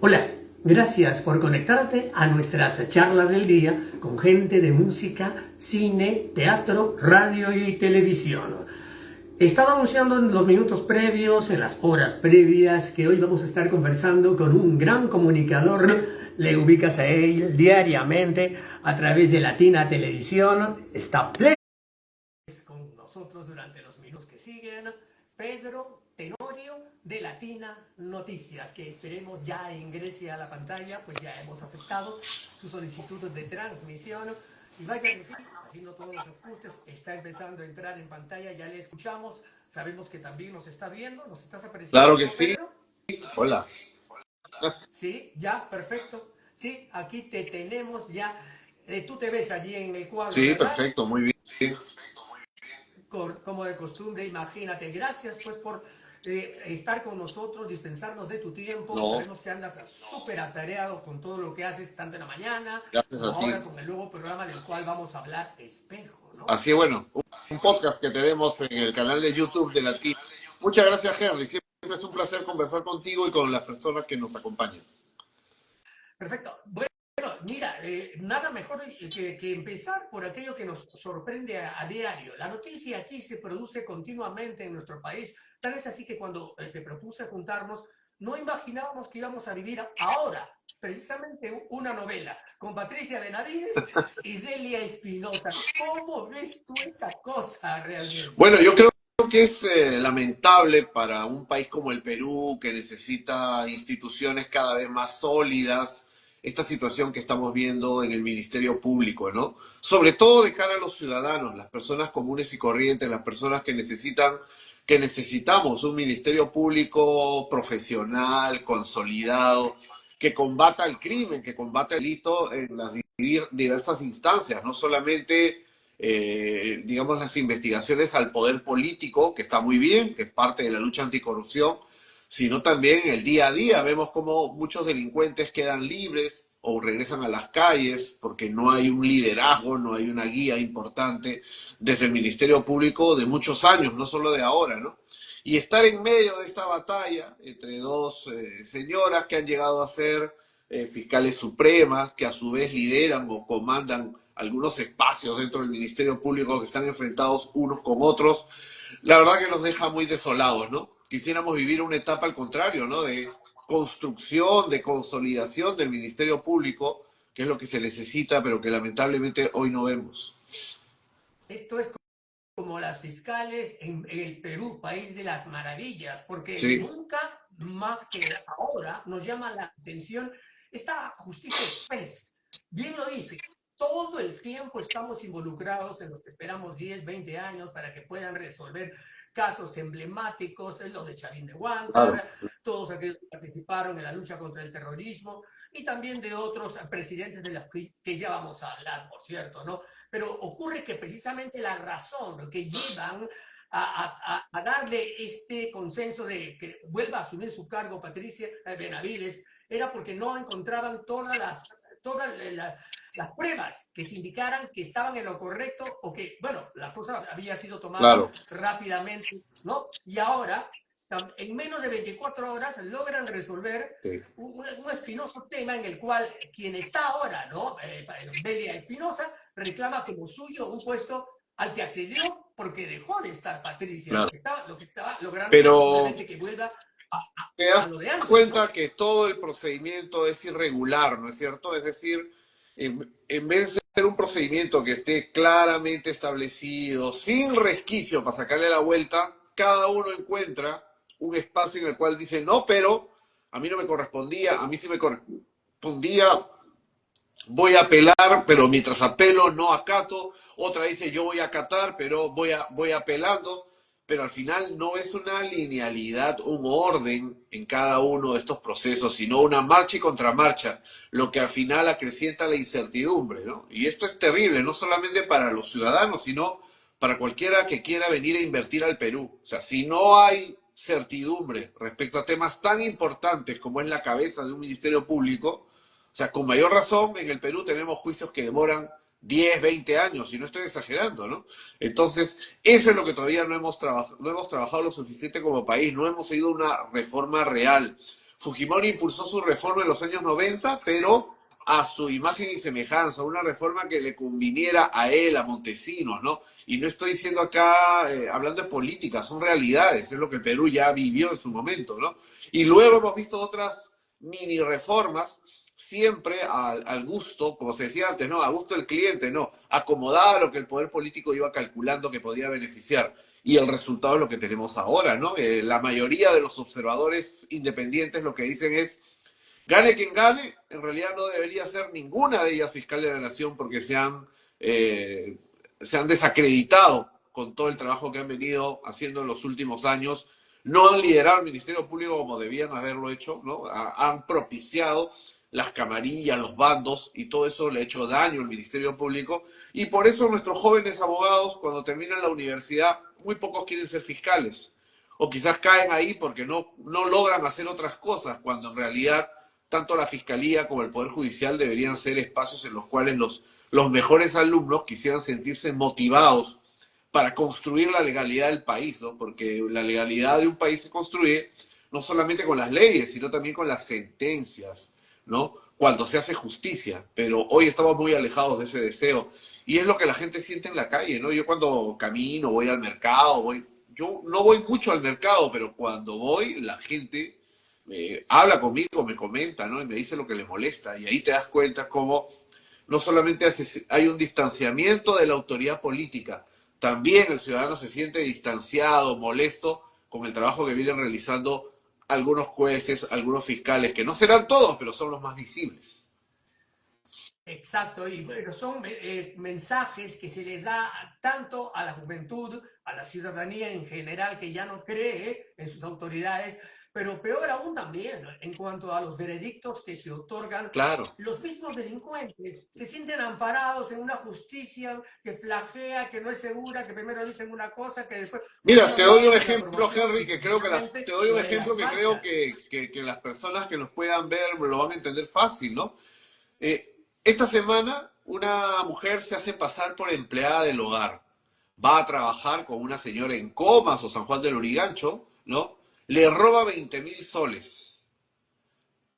Hola, gracias por conectarte a nuestras charlas del día con gente de música, cine, teatro, radio y televisión. He estado anunciando en los minutos previos, en las horas previas, que hoy vamos a estar conversando con un gran comunicador. Le ubicas a él diariamente a través de Latina Televisión. Está con nosotros durante los minutos que siguen, Pedro Tenorio de Latina Noticias, que esperemos ya ingrese a la pantalla, pues ya hemos aceptado su solicitud de transmisión. Y vaya que sí, haciendo todos los ajustes, está empezando a entrar en pantalla, ya le escuchamos, sabemos que también nos está viendo, ¿nos estás Claro apreciando, que sí. Pedro? Hola. Sí, ya, perfecto. Sí, aquí te tenemos ya. Tú te ves allí en el cuadro, Sí, ¿verdad? perfecto, muy bien. Como de costumbre, imagínate. Gracias pues por estar con nosotros, dispensarnos de tu tiempo. No, Sabemos que andas súper atareado con todo lo que haces, tanto en la mañana gracias como a ti. ahora con el nuevo programa del cual vamos a hablar, Espejo, ¿no? Así es, bueno, un podcast que tenemos en el canal de YouTube de Latino. Muchas gracias, Henry. Siempre es un placer conversar contigo y con las personas que nos acompañan. Perfecto. Bueno, mira, nada mejor que empezar por aquello que nos sorprende a diario. La noticia aquí se produce continuamente en nuestro país. Tal es así que cuando te propuse juntarnos, no imaginábamos que íbamos a vivir ahora precisamente una novela con Patricia Benavides y Delia Espinosa. ¿Cómo ves tú esa cosa realmente? Bueno, yo creo que es lamentable para un país como el Perú, que necesita instituciones cada vez más sólidas, esta situación que estamos viendo en el Ministerio Público, ¿no? Sobre todo de cara a los ciudadanos, las personas comunes y corrientes, las personas que necesitamos un Ministerio Público profesional, consolidado, que combata el crimen, que combata el delito en las diversas instancias, no solamente digamos, las investigaciones al poder político, que está muy bien, que es parte de la lucha anticorrupción, sino también en el día a día. Vemos cómo muchos delincuentes quedan libres o regresan a las calles porque no hay un liderazgo, no hay una guía importante desde el Ministerio Público de muchos años, no solo de ahora, ¿no? Y estar en medio de esta batalla entre dos señoras que han llegado a ser fiscales supremas, que a su vez lideran o comandan algunos espacios dentro del Ministerio Público que están enfrentados unos con otros, la verdad que nos deja muy desolados, ¿no? Quisiéramos vivir una etapa al contrario, ¿no? De construcción, de consolidación del Ministerio Público, que es lo que se necesita, pero que lamentablemente hoy no vemos. Esto es como las fiscales en el Perú, país de las maravillas, porque Sí, nunca más que ahora nos llama la atención esta justicia express. Bien lo dice, todo el tiempo estamos involucrados en los que esperamos 10, 20 años para que puedan resolver casos emblemáticos, los de Chavín de claro. Huáncar, todos aquellos que participaron en la lucha contra el terrorismo y también de otros presidentes de los que ya vamos a hablar, por cierto, ¿no? Pero ocurre que precisamente la razón que llevan a darle este consenso de que vuelva a asumir su cargo Patricia Benavides era porque no encontraban todas las pruebas que se indicaran que estaban en lo correcto o que, bueno, la cosa había sido tomada Claro. rápidamente, ¿no? Y ahora, en menos de 24 horas, logran resolver Sí. un espinoso tema en el cual quien está ahora, ¿no? Delia Espinosa, reclama como suyo un puesto al que accedió porque dejó de estar Patricia. Claro. Lo que estaba logrando era Pero simplemente que vuelva a, te a das lo de antes, ¿no? cuenta que todo el procedimiento es irregular, ¿no es cierto? Es decir, en vez de ser un procedimiento que esté claramente establecido, sin resquicio para sacarle la vuelta, cada uno encuentra un espacio en el cual dice, no, pero a mí no me correspondía, a mí sí me correspondía, voy a apelar, pero mientras apelo no acato. Otra dice yo voy a acatar, pero voy apelando. Pero al final no es una linealidad, un orden en cada uno de estos procesos, sino una marcha y contramarcha, lo que al final acrecienta la incertidumbre, ¿no? Y esto es terrible, no solamente para los ciudadanos, sino para cualquiera que quiera venir a invertir al Perú. O sea, si no hay certidumbre respecto a temas tan importantes como es la cabeza de un ministerio público, o sea, con mayor razón, en el Perú tenemos juicios que demoran 10, 20 años, y no estoy exagerando, ¿no? Entonces, eso es lo que todavía no hemos trabajado lo suficiente como país, no hemos seguido una reforma real. Fujimori impulsó su reforma en los años 90, pero a su imagen y semejanza, una reforma que le conviniera a él, a Montesinos, ¿no? Y no estoy diciendo acá, hablando de política, son realidades, es lo que el Perú ya vivió en su momento, ¿no? Y luego hemos visto otras mini reformas, siempre al gusto, como se decía antes, ¿no? A gusto del cliente, ¿no? Acomodar lo que el poder político iba calculando que podía beneficiar. Y el resultado es lo que tenemos ahora, ¿no? La mayoría de los observadores independientes lo que dicen es, gane quien gane, en realidad no debería ser ninguna de ellas fiscal de la nación porque se han desacreditado con todo el trabajo que han venido haciendo en los últimos años. No han liderado el Ministerio Público como debían haberlo hecho, ¿no? Han propiciado las camarillas, los bandos, y todo eso le ha hecho daño al Ministerio Público. Y por eso nuestros jóvenes abogados, cuando terminan la universidad, muy pocos quieren ser fiscales. O quizás caen ahí porque no logran hacer otras cosas, cuando en realidad tanto la Fiscalía como el Poder Judicial deberían ser espacios en los cuales los mejores alumnos quisieran sentirse motivados para construir la legalidad del país, ¿no? Porque la legalidad de un país se construye no solamente con las leyes, sino también con las sentencias, ¿no? Cuando se hace justicia, pero hoy estamos muy alejados de ese deseo. Y es lo que la gente siente en la calle, ¿no? Yo cuando camino, voy al mercado, yo no voy mucho al mercado, pero cuando voy, la gente habla conmigo, me comenta, ¿no? Y me dice lo que le molesta. Y ahí te das cuenta cómo no solamente hay un distanciamiento de la autoridad política, también el ciudadano se siente distanciado, molesto con el trabajo que vienen realizando algunos jueces, algunos fiscales, que no serán todos, pero son los más visibles. Exacto, y bueno, son mensajes que se les da tanto a la juventud, a la ciudadanía en general, que ya no cree en sus autoridades, pero peor aún también en cuanto a los veredictos que se otorgan. Claro. Los mismos delincuentes se sienten amparados en una justicia que flagea, que no es segura, que primero dicen una cosa, que después, por Mira, eso te doy hablábamos un de la ejemplo, promoción Henry, y que creo que te precisamente doy lo un de ejemplo las que creo faltas. que las personas que nos puedan ver lo van a entender fácil, ¿no? Esta semana una mujer se hace pasar por empleada del hogar. Va a trabajar con una señora en Comas o San Juan del Urigancho, ¿no? Le roba 20.000 soles,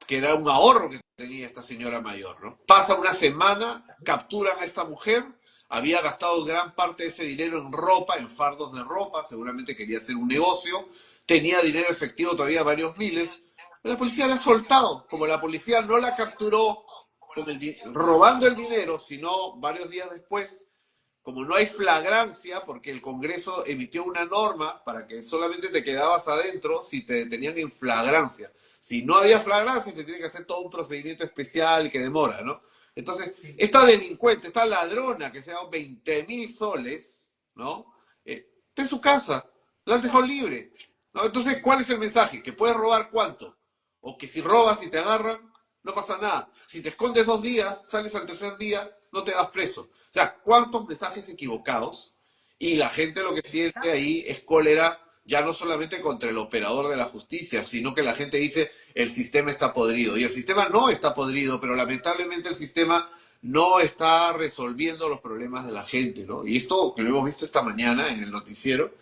que era un ahorro que tenía esta señora mayor, ¿no? Pasa una semana, capturan a esta mujer, había gastado gran parte de ese dinero en ropa, en fardos de ropa, seguramente quería hacer un negocio, tenía dinero efectivo todavía varios miles, la policía la ha soltado, como la policía no la capturó robando el dinero, sino varios días después, como no hay flagrancia, porque el Congreso emitió una norma para que solamente te quedabas adentro si te detenían en flagrancia. Si no había flagrancia, se tiene que hacer todo un procedimiento especial que demora, ¿no? Entonces, Sí, esta delincuente, esta ladrona que se ha dado 20.000 soles, ¿no? Está en su casa, la han dejado libre, ¿no? Entonces, ¿cuál es el mensaje? ¿Que puedes robar cuánto? O que si robas y te agarran, no pasa nada. Si te escondes 2 días, sales al tercer día, no te vas preso. O sea, ¿cuántos mensajes equivocados? Y la gente lo que siente exacto. ahí es cólera, ya no solamente contra el operador de la justicia, sino que la gente dice el sistema está podrido. Y el sistema no está podrido, pero lamentablemente el sistema no está resolviendo los problemas de la gente, ¿no? Y esto que lo hemos visto esta mañana en el noticiero,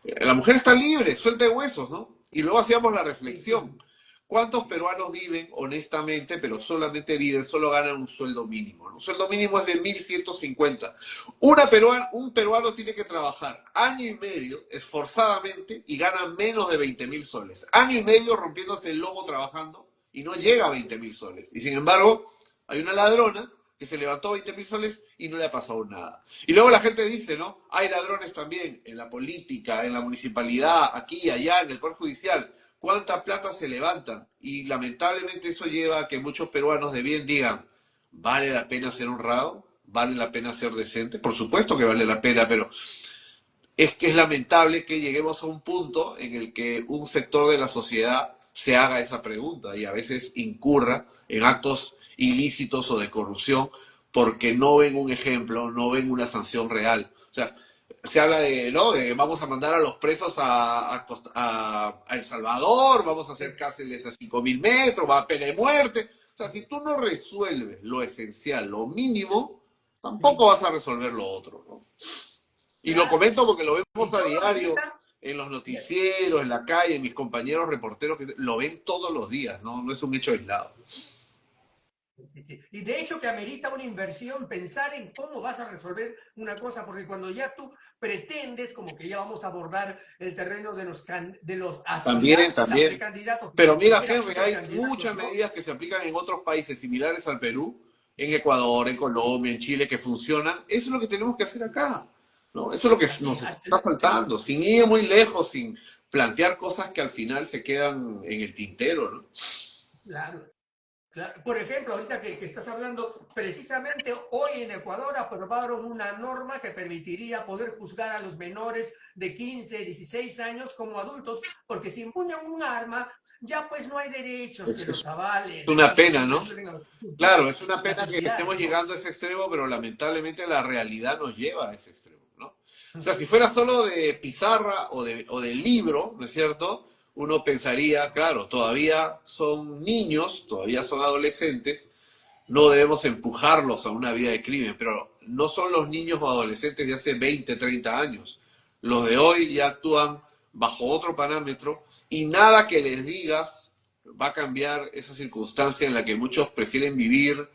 la mujer está libre, suelta de huesos, ¿no? Y luego hacíamos la Sí, sí. reflexión. ¿Cuántos peruanos viven honestamente, pero solamente viven, solo ganan un sueldo mínimo? ¿No? Un sueldo mínimo es de 1.150. Un peruano tiene que trabajar año y medio esforzadamente y gana menos de 20.000 soles. Año y medio rompiéndose el lomo trabajando y no llega a 20.000 soles. Y sin embargo, hay una ladrona que se levantó 20.000 soles y no le ha pasado nada. Y luego la gente dice, ¿no? Hay ladrones también en la política, en la municipalidad, aquí, allá, en el Poder Judicial. ¿Cuánta plata se levantan? Y lamentablemente eso lleva a que muchos peruanos de bien digan, ¿vale la pena ser honrado? ¿Vale la pena ser decente? Por supuesto que vale la pena, pero es que es lamentable que lleguemos a un punto en el que un sector de la sociedad se haga esa pregunta y a veces incurra en actos ilícitos o de corrupción porque no ven un ejemplo, no ven una sanción real. O sea, se habla de, ¿no? De vamos a mandar a los presos a El Salvador, vamos a hacer cárceles a 5.000 metros, va a pena de muerte. O sea, si tú no resuelves lo esencial, lo mínimo, tampoco Sí. vas a resolver lo otro, ¿no? Y lo Claro. comento porque lo Y vemos a todos diario buscan, en los noticieros, en la calle, mis compañeros reporteros que lo ven todos los días, ¿no? No es un hecho aislado. Sí, sí. Y de hecho que amerita una inversión pensar en cómo vas a resolver una cosa, porque cuando ya tú pretendes, como que ya vamos a abordar el terreno de los También, aspirantes a también. precandidatos, ni Pero mira, siquiera Henry, hay supercandidatos, muchas ¿no? medidas que se aplican en otros países similares al Perú, en Ecuador, en Colombia, en Chile, que funcionan. Eso es lo que tenemos que hacer acá, ¿no? Eso es lo que Así, nos así, está faltando, sin ir muy lejos, sin plantear cosas que al final se quedan en el tintero, ¿no? claro. Claro. Por ejemplo, ahorita que estás hablando, precisamente hoy en Ecuador aprobaron una norma que permitiría poder juzgar a los menores de 15, 16 años como adultos, porque si empuñan un arma, ya pues no hay derechos que Es los avalen, una ¿no? pena, Que ¿no? ayuden a Claro, es una las pena que entidades, estemos ¿no? llegando a ese extremo, pero lamentablemente la realidad nos lleva a ese extremo, ¿no? O sea, si fuera solo de pizarra o de libro, ¿no es cierto? Uno pensaría, claro, todavía son niños, todavía son adolescentes, no debemos empujarlos a una vida de crimen, pero no son los niños o adolescentes de hace 20, 30 años. Los de hoy ya actúan bajo otro parámetro y nada que les digas va a cambiar esa circunstancia en la que muchos prefieren vivir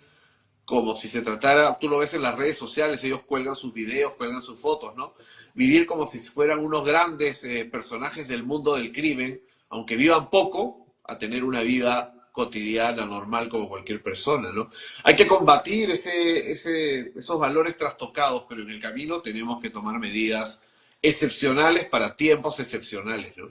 como si se tratara, tú lo ves en las redes sociales, ellos cuelgan sus videos, cuelgan sus fotos, ¿no? Vivir como si fueran unos grandes personajes del mundo del crimen, aunque vivan poco, a tener una vida cotidiana, normal, como cualquier persona, ¿no? Hay que combatir esos valores trastocados, pero en el camino tenemos que tomar medidas excepcionales para tiempos excepcionales, ¿no?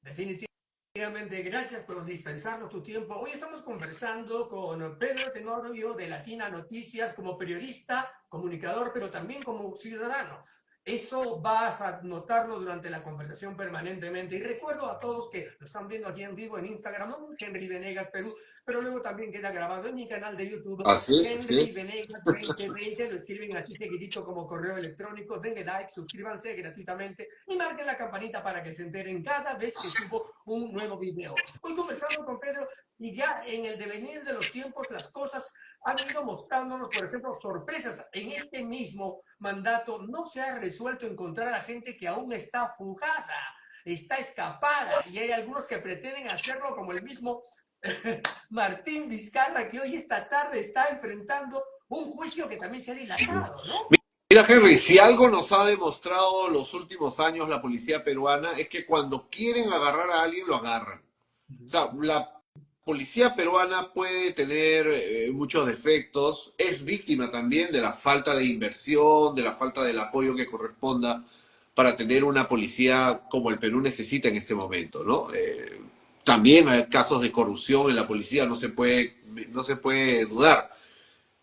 Definitivamente, gracias por dispensarnos tu tiempo. Hoy estamos conversando con Pedro Tenorio de Latina Noticias como periodista, comunicador, pero también como ciudadano. Eso vas a notarlo durante la conversación permanentemente. Y recuerdo a todos que lo están viendo aquí en vivo en Instagram, ¿no? Henry Venegas Perú, pero luego también queda grabado en mi canal de YouTube, Así es, así Henry es. Venegas 2020. Lo escriben así seguidito como correo electrónico. Denle like, suscríbanse gratuitamente y marquen la campanita para que se enteren cada vez que subo un nuevo video. Hoy conversando con Pedro y ya en el devenir de los tiempos las cosas han ido mostrándonos, por ejemplo, sorpresas. En este mismo mandato no se ha resuelto encontrar a gente que aún está fugada, está escapada, y hay algunos que pretenden hacerlo como el mismo Martín Vizcarra, que hoy esta tarde está enfrentando un juicio que también se ha dilatado, ¿no? Mira, Henry, si algo nos ha demostrado los últimos años la policía peruana es que cuando quieren agarrar a alguien, lo agarran. O sea, la policía peruana puede tener muchos defectos, es víctima también de la falta de inversión, de la falta del apoyo que corresponda para tener una policía como el Perú necesita en este momento, ¿no? También hay casos de corrupción en la policía, no se puede dudar.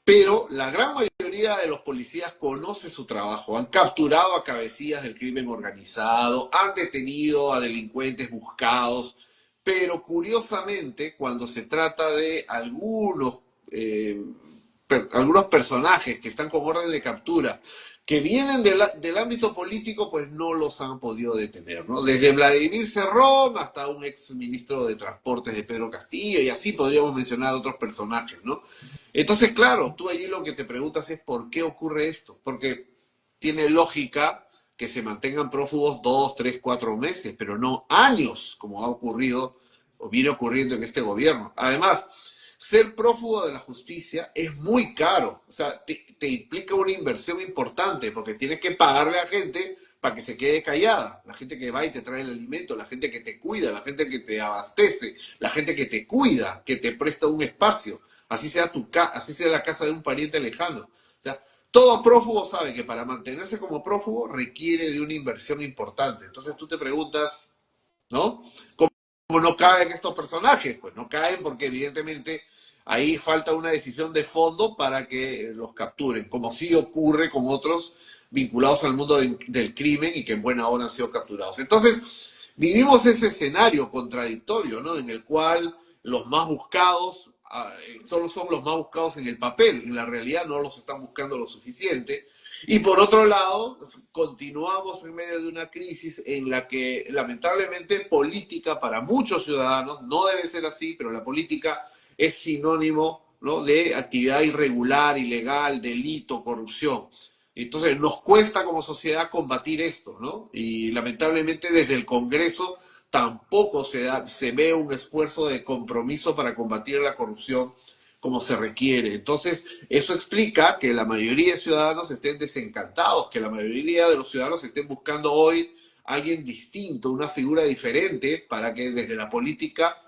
Pero la gran mayoría de los policías conoce su trabajo, han capturado a cabecillas del crimen organizado, han detenido a delincuentes buscados, pero curiosamente cuando se trata de algunos personajes que están con orden de captura, que vienen del ámbito político, pues no los han podido detener, ¿no? Desde Vladimir Cerrón hasta un ex ministro de Transportes de Pedro Castillo, y así podríamos mencionar otros personajes, ¿no? Entonces, claro, tú allí lo que te preguntas es ¿por qué ocurre esto? Porque tiene lógica que se mantengan prófugos 2, 3, 4 meses, pero no años, como ha ocurrido o viene ocurriendo en este gobierno. Además, ser prófugo de la justicia es muy caro, o sea, te implica una inversión importante porque tienes que pagarle a gente para que se quede callada, la gente que va y te trae el alimento, la gente que te cuida, la gente que te abastece, la gente que te cuida, que te presta un espacio, así sea la casa de un pariente lejano. O sea, todo prófugo sabe que para mantenerse como prófugo requiere de una inversión importante. Entonces tú te preguntas, ¿no? ¿Cómo no caen estos personajes? Pues no caen porque evidentemente ahí falta una decisión de fondo para que los capturen, como sí ocurre con otros vinculados al mundo del crimen y que en buena hora han sido capturados. Entonces, vivimos ese escenario contradictorio, ¿no? En el cual los más buscados solo son los más buscados en el papel, en la realidad no los están buscando lo suficiente. Y por otro lado, continuamos en medio de una crisis en la que lamentablemente política para muchos ciudadanos, no debe ser así, pero la política es sinónimo, ¿no?, de actividad irregular, ilegal, delito, corrupción. Entonces nos cuesta como sociedad combatir esto, ¿no? Y lamentablemente desde el Congreso tampoco se ve un esfuerzo de compromiso para combatir la corrupción como se requiere. Entonces, eso explica que la mayoría de ciudadanos estén desencantados, que la mayoría de los ciudadanos estén buscando hoy alguien distinto, una figura diferente, para que desde la política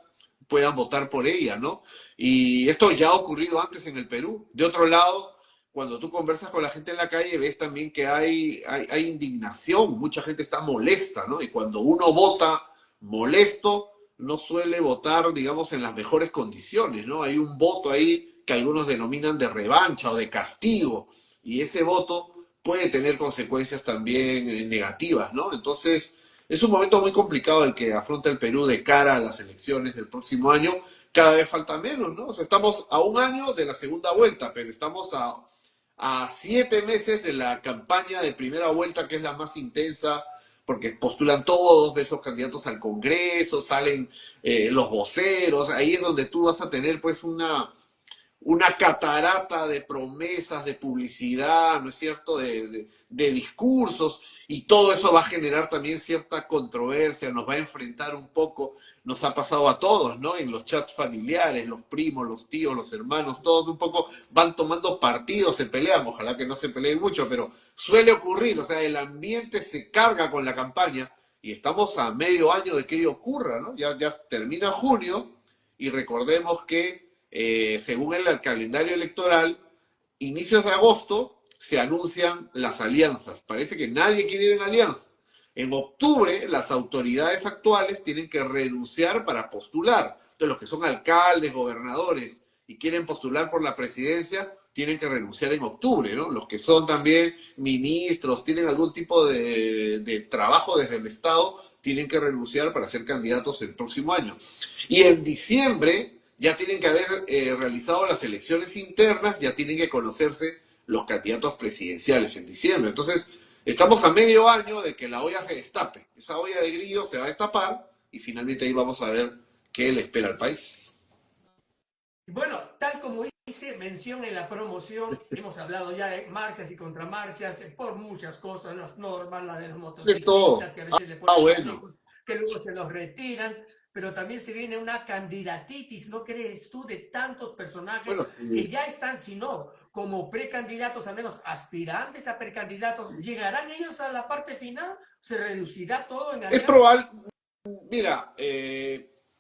puedan votar por ella, ¿no? Y esto ya ha ocurrido antes en el Perú. De otro lado, cuando tú conversas con la gente en la calle, ves también que hay indignación, mucha gente está molesta, ¿no? Y cuando uno vota molesto, no suele votar, digamos, en las mejores condiciones, ¿no? Hay un voto ahí que algunos denominan de revancha o de castigo, y ese voto puede tener consecuencias también negativas, ¿no? Entonces, es un momento muy complicado el que afronta el Perú de cara a las elecciones del próximo año. Cada vez falta menos, ¿no? O sea, estamos a un año de la segunda vuelta, pero estamos a 7 meses de la campaña de primera vuelta, que es la más intensa, porque postulan todos de esos candidatos al Congreso, salen los voceros, ahí es donde tú vas a tener pues una catarata de promesas, de publicidad, ¿no es cierto?, de discursos, y todo eso va a generar también cierta controversia, nos va a enfrentar un poco, nos ha pasado a todos, ¿no?, en los chats familiares, los primos, los tíos, los hermanos, todos un poco van tomando partidos, se pelean, ojalá que no se peleen mucho, pero suele ocurrir, o sea, el ambiente se carga con la campaña, y estamos a medio año de que ello ocurra, ¿no? Ya termina junio, y recordemos que según el calendario electoral, inicios de agosto se anuncian las alianzas. Parece que nadie quiere ir en alianza. En octubre, las autoridades actuales tienen que renunciar para postular. Entonces, los que son alcaldes, gobernadores y quieren postular por la presidencia, tienen que renunciar en octubre, ¿no? Los que son también ministros, tienen algún tipo de trabajo desde el Estado, tienen que renunciar para ser candidatos el próximo año. Y en diciembre ya tienen que haber realizado las elecciones internas, ya tienen que conocerse los candidatos presidenciales en diciembre. Entonces, estamos a medio año de que la olla se destape. Esa olla de grillo se va a destapar y finalmente ahí vamos a ver qué le espera al país. Bueno, tal como hice mención en la promoción, hemos hablado ya de marchas y contramarchas por muchas cosas, las normas, la de los De todo. motociclistas que a veces le Ah, ponen bueno. chalecos, que luego se los retiran, pero también se viene una candidatitis, ¿no crees tú?, de tantos personajes Bueno, que ya están, si no, como precandidatos, al menos aspirantes a precandidatos, ¿llegarán ellos a la parte final? ¿Se reducirá todo en es alianzas? probable. Mira,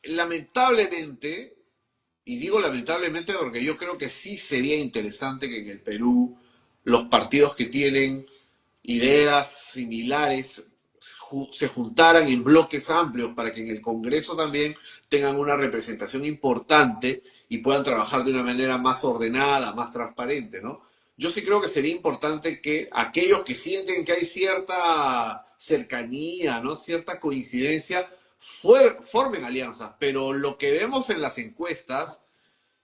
lamentablemente, y digo lamentablemente porque yo creo que sí sería interesante que en el Perú los partidos que tienen ideas similares se juntaran en bloques amplios para que en el Congreso también tengan una representación importante y puedan trabajar de una manera más ordenada, más transparente, ¿no? Yo sí creo que sería importante que aquellos que sienten que hay cierta cercanía, ¿no?, cierta coincidencia, formen alianzas, pero lo que vemos en las encuestas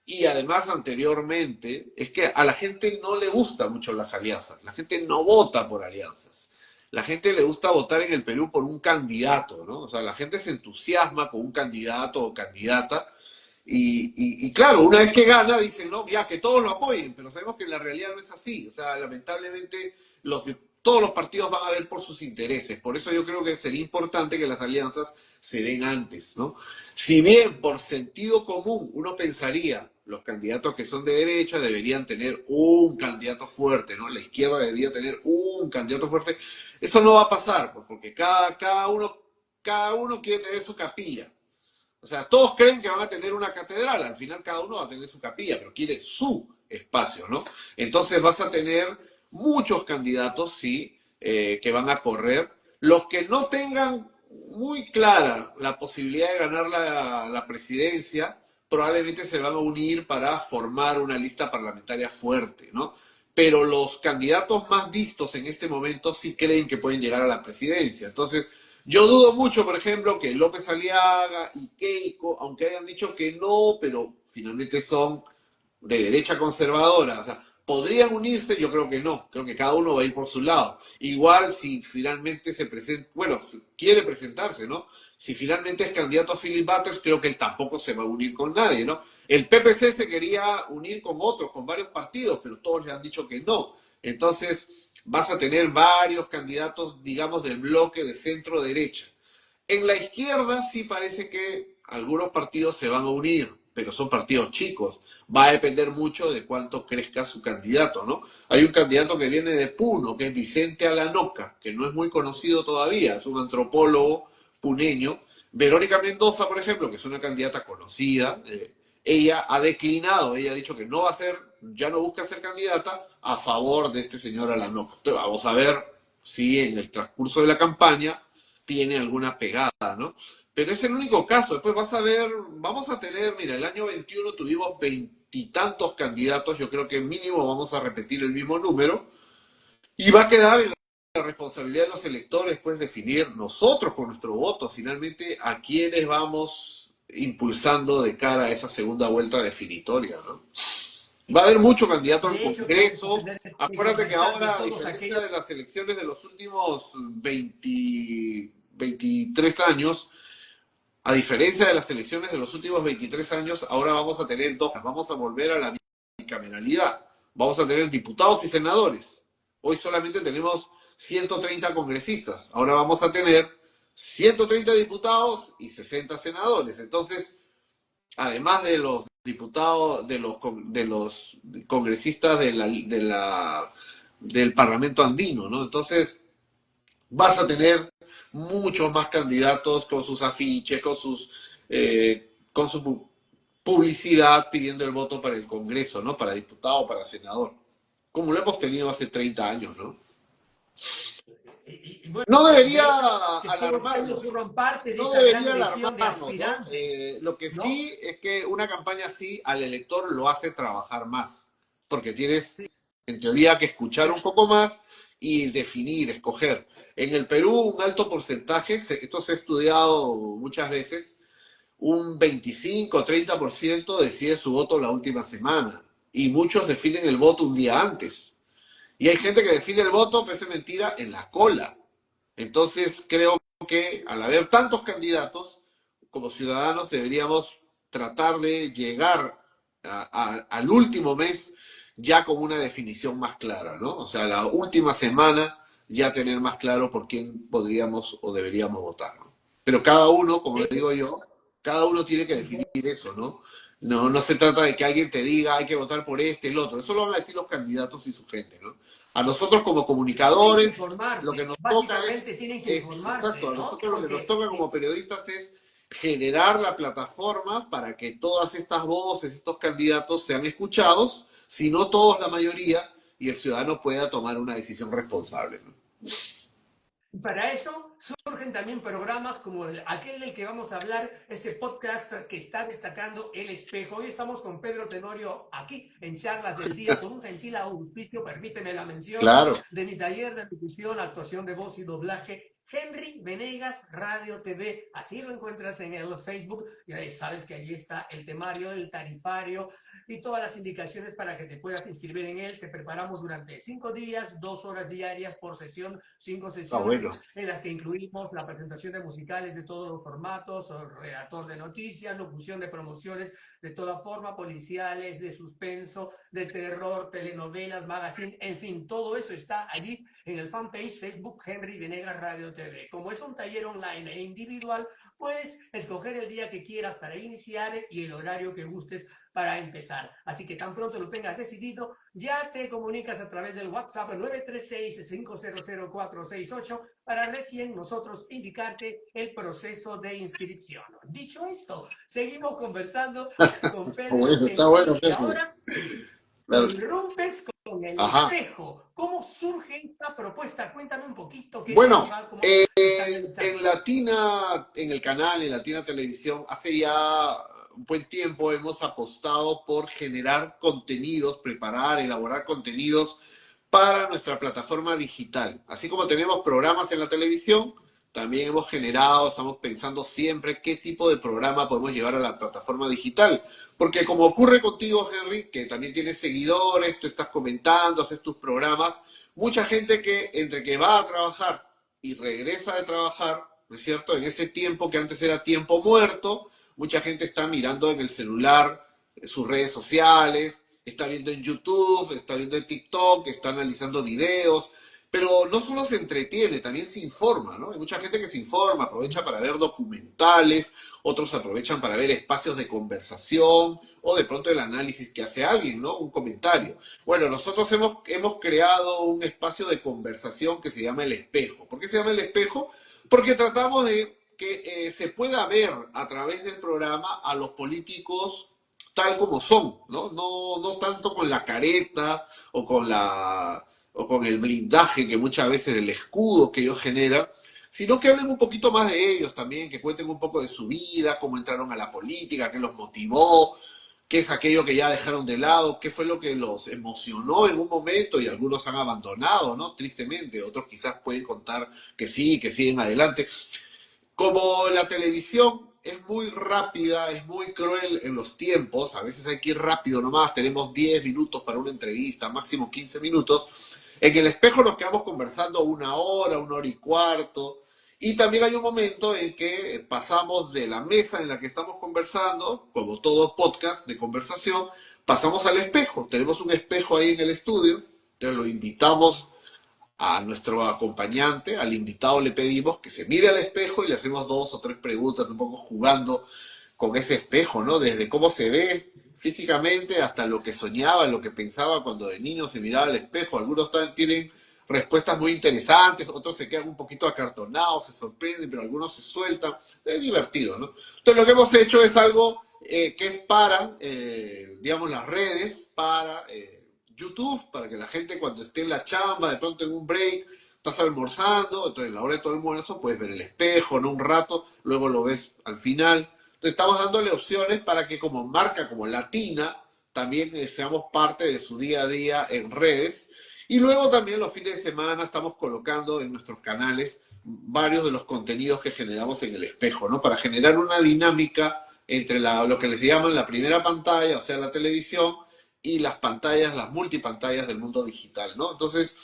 y además anteriormente es que a la gente no le gusta mucho las alianzas, la gente no vota por alianzas. La gente le gusta votar en el Perú por un candidato, ¿no? O sea, la gente se entusiasma con un candidato o candidata y claro, una vez que gana dicen, no, ya que todos lo apoyen, pero sabemos que en la realidad no es así. O sea, lamentablemente todos los partidos van a ver por sus intereses. Por eso yo creo que sería importante que las alianzas se den antes, ¿no? Si bien por sentido común uno pensaría los candidatos que son de derecha deberían tener un candidato fuerte, ¿no? La izquierda debería tener un candidato fuerte. Eso no va a pasar, pues, porque cada uno quiere tener su capilla. O sea, todos creen que van a tener una catedral, al final cada uno va a tener su capilla, pero quiere su espacio, ¿no? Entonces vas a tener muchos candidatos, sí, que van a correr. Los que no tengan muy clara la posibilidad de ganar la presidencia, probablemente se van a unir para formar una lista parlamentaria fuerte, ¿no? Pero los candidatos más vistos en este momento sí creen que pueden llegar a la presidencia. Entonces, yo dudo mucho, por ejemplo, que López Aliaga y Keiko, aunque hayan dicho que no, pero finalmente son de derecha conservadora, o sea, podrían unirse, yo creo que no, creo que cada uno va a ir por su lado. Igual si finalmente se presenta, bueno, quiere presentarse, ¿no? Si finalmente es candidato a Philip Butters, creo que él tampoco se va a unir con nadie, ¿no? El PPC se quería unir con otros, con varios partidos, pero todos le han dicho que no. Entonces, vas a tener varios candidatos, digamos, del bloque de centro-derecha. En la izquierda sí parece que algunos partidos se van a unir, pero son partidos chicos. Va a depender mucho de cuánto crezca su candidato, ¿no? Hay un candidato que viene de Puno, que es Vicente Alanoca, que no es muy conocido todavía, es un antropólogo puneño. Verónica Mendoza, por ejemplo, que es una candidata conocida, ella ha declinado, ella ha dicho que no va a ser, ya no busca ser candidata a favor de este señor Alanoca. Entonces vamos a ver si en el transcurso de la campaña tiene alguna pegada, ¿no? Pero es el único caso. Después vas a ver, vamos a tener, mira, el año 21 tuvimos veintitantos candidatos, yo creo que mínimo vamos a repetir el mismo número, y va a quedar en la responsabilidad de los electores, pues, definir nosotros con nuestro voto, finalmente, a quiénes vamos impulsando de cara a esa segunda vuelta definitoria, ¿no? Va a haber mucho candidato al De hecho, que vamos a Congreso. tener que Acuérdate que conversar de ahora, a todos diferencia aquellos. de las elecciones de los últimos 23 años, a diferencia de las elecciones de los últimos 23 años, ahora vamos a tener dos, vamos a volver a la bicameralidad. Vamos a tener diputados y senadores. Hoy solamente tenemos 130 congresistas. Ahora vamos a tener 130 diputados y 60 senadores. Entonces, además de los diputados, de los congresistas del Parlamento andino, ¿no? Entonces, vas a tener muchos más candidatos con sus afiches, con su publicidad pidiendo el voto para el Congreso, ¿no? Para diputado, para senador. Como lo hemos tenido hace 30 años, ¿no? Bueno, No debería de hecho, que todos ellos alarmarnos. forman parte de No esa gran debería legión de alarmarnos, ¿no? aspirantes, Lo que ¿no? sí es que una campaña así al elector lo hace trabajar más, porque tienes, en teoría, que escuchar un poco más y definir, escoger. En el Perú, un alto porcentaje, esto se ha estudiado muchas veces, un 25-30% decide su voto la última semana, y muchos definen el voto un día antes. Y hay gente que define el voto, parece mentira, en la cola. Entonces creo que al haber tantos candidatos, como ciudadanos deberíamos tratar de llegar al último mes ya con una definición más clara, ¿no? O sea, la última semana ya tener más claro por quién podríamos o deberíamos votar, ¿no? Pero cada uno, como De digo yo, cada uno tiene que definir hecho, eso, ¿no? No, no se trata de que alguien te diga hay que votar por este, el otro. Eso lo van a decir los candidatos y su gente, ¿no? A nosotros como tienen que comunicadores, lo que informarse, nos toca básicamente tienen que exacto, informarse, a ¿no? nosotros lo que nos Porque toca sí, como periodistas es generar la plataforma para que todas estas voces, estos candidatos sean escuchados, si no todos, la mayoría, y el ciudadano pueda tomar una decisión responsable, ¿no? para eso surgen también programas como aquel del que vamos a hablar, este podcast que está destacando El Espejo. Hoy estamos con Pedro Tenorio aquí en Charlas del Día con un gentil auspicio, permíteme la mención, Claro. de mi taller de locución, actuación de voz y doblaje. Henry Venegas Radio TV, así lo encuentras en el Facebook, y ahí sabes que allí está el temario, el tarifario y todas las indicaciones para que te puedas inscribir en él. Te preparamos durante 5 días, 2 horas diarias por sesión, 5 sesiones Bueno. en las que incluimos la presentación de musicales de todos los formatos, redactor de noticias, locución de promociones de toda forma, policiales, de suspenso, de terror, telenovelas, magazine, en fin, todo eso está allí en el fanpage Facebook Henry Venegas Radio TV. Como es un taller online e individual, puedes escoger el día que quieras para iniciar y el horario que gustes para empezar. Así que tan pronto lo tengas decidido, ya te comunicas a través del WhatsApp 936-500-468 para recién nosotros indicarte el proceso de inscripción. Dicho esto, seguimos conversando con Pedro Bueno, está bueno, Tenorio y Henry. ahora Claro. irrumpes con El Ajá. Espejo. ¿Cómo surge esta propuesta? Cuéntame un poquito qué se Bueno, lleva, cómo se está realizando. en Latina, en el canal, en Latina Televisión, hace ya un buen tiempo hemos apostado por generar contenidos, preparar, elaborar contenidos para nuestra plataforma digital. Así como tenemos programas en la televisión, también hemos generado, estamos pensando siempre qué tipo de programa podemos llevar a la plataforma digital. Porque como ocurre contigo, Henry, que también tienes seguidores, tú estás comentando, haces tus programas, mucha gente que entre que va a trabajar y regresa de trabajar, ¿no es cierto? En ese tiempo que antes era tiempo muerto, mucha gente está mirando en el celular sus redes sociales está viendo en YouTube, está viendo en TikTok, está analizando videos, pero no solo se entretiene, también se informa, ¿no? Hay mucha gente que se informa, aprovecha para ver documentales, otros aprovechan para ver espacios de conversación o de pronto el análisis que hace alguien, ¿no? Un comentario. Bueno, nosotros hemos creado un espacio de conversación que se llama El Espejo. ¿Por qué se llama El Espejo? Porque tratamos de que se pueda ver a través del programa a los políticos tal como son, ¿no? No tanto con la careta o o con el blindaje que muchas veces el escudo que ellos generan, sino que hablen un poquito más de ellos también, que cuenten un poco de su vida, cómo entraron a la política, qué los motivó, qué es aquello que ya dejaron de lado, qué fue lo que los emocionó en un momento y algunos han abandonado, ¿no? Tristemente, otros quizás pueden contar que sí, que siguen adelante. Como la televisión es muy rápida, es muy cruel en los tiempos, a veces hay que ir rápido nomás, tenemos 10 minutos para una entrevista, máximo 15 minutos, en el espejo nos quedamos conversando una hora y cuarto, y también hay un momento en que pasamos de la mesa en la que estamos conversando, como todo podcast de conversación, pasamos al espejo. Tenemos un espejo ahí en el estudio, entonces lo invitamos a nuestro acompañante, al invitado le pedimos que se mire al espejo y le hacemos 2 o 3 preguntas, un poco jugando con ese espejo, ¿no? Desde cómo se ve físicamente hasta lo que soñaba, lo que pensaba cuando de niño se miraba al espejo. Algunos tienen respuestas muy interesantes, otros se quedan un poquito acartonados, se sorprenden, pero algunos se sueltan. Es divertido, ¿no? Entonces lo que hemos hecho es algo que es para, digamos, las redes, para YouTube, para que la gente cuando esté en la chamba, de pronto en un break, estás almorzando, entonces a la hora de tu almuerzo puedes ver el espejo, ¿no? Un rato, luego lo ves al final. Entonces estamos dándole opciones para que como marca, como Latina, también seamos parte de su día a día en redes. Y luego también los fines de semana estamos colocando en nuestros canales varios de los contenidos que generamos en el espejo, ¿no? Para generar una dinámica entre lo que les llaman la primera pantalla, o sea, la televisión, y las pantallas, las multipantallas del mundo digital, ¿no? Entonces,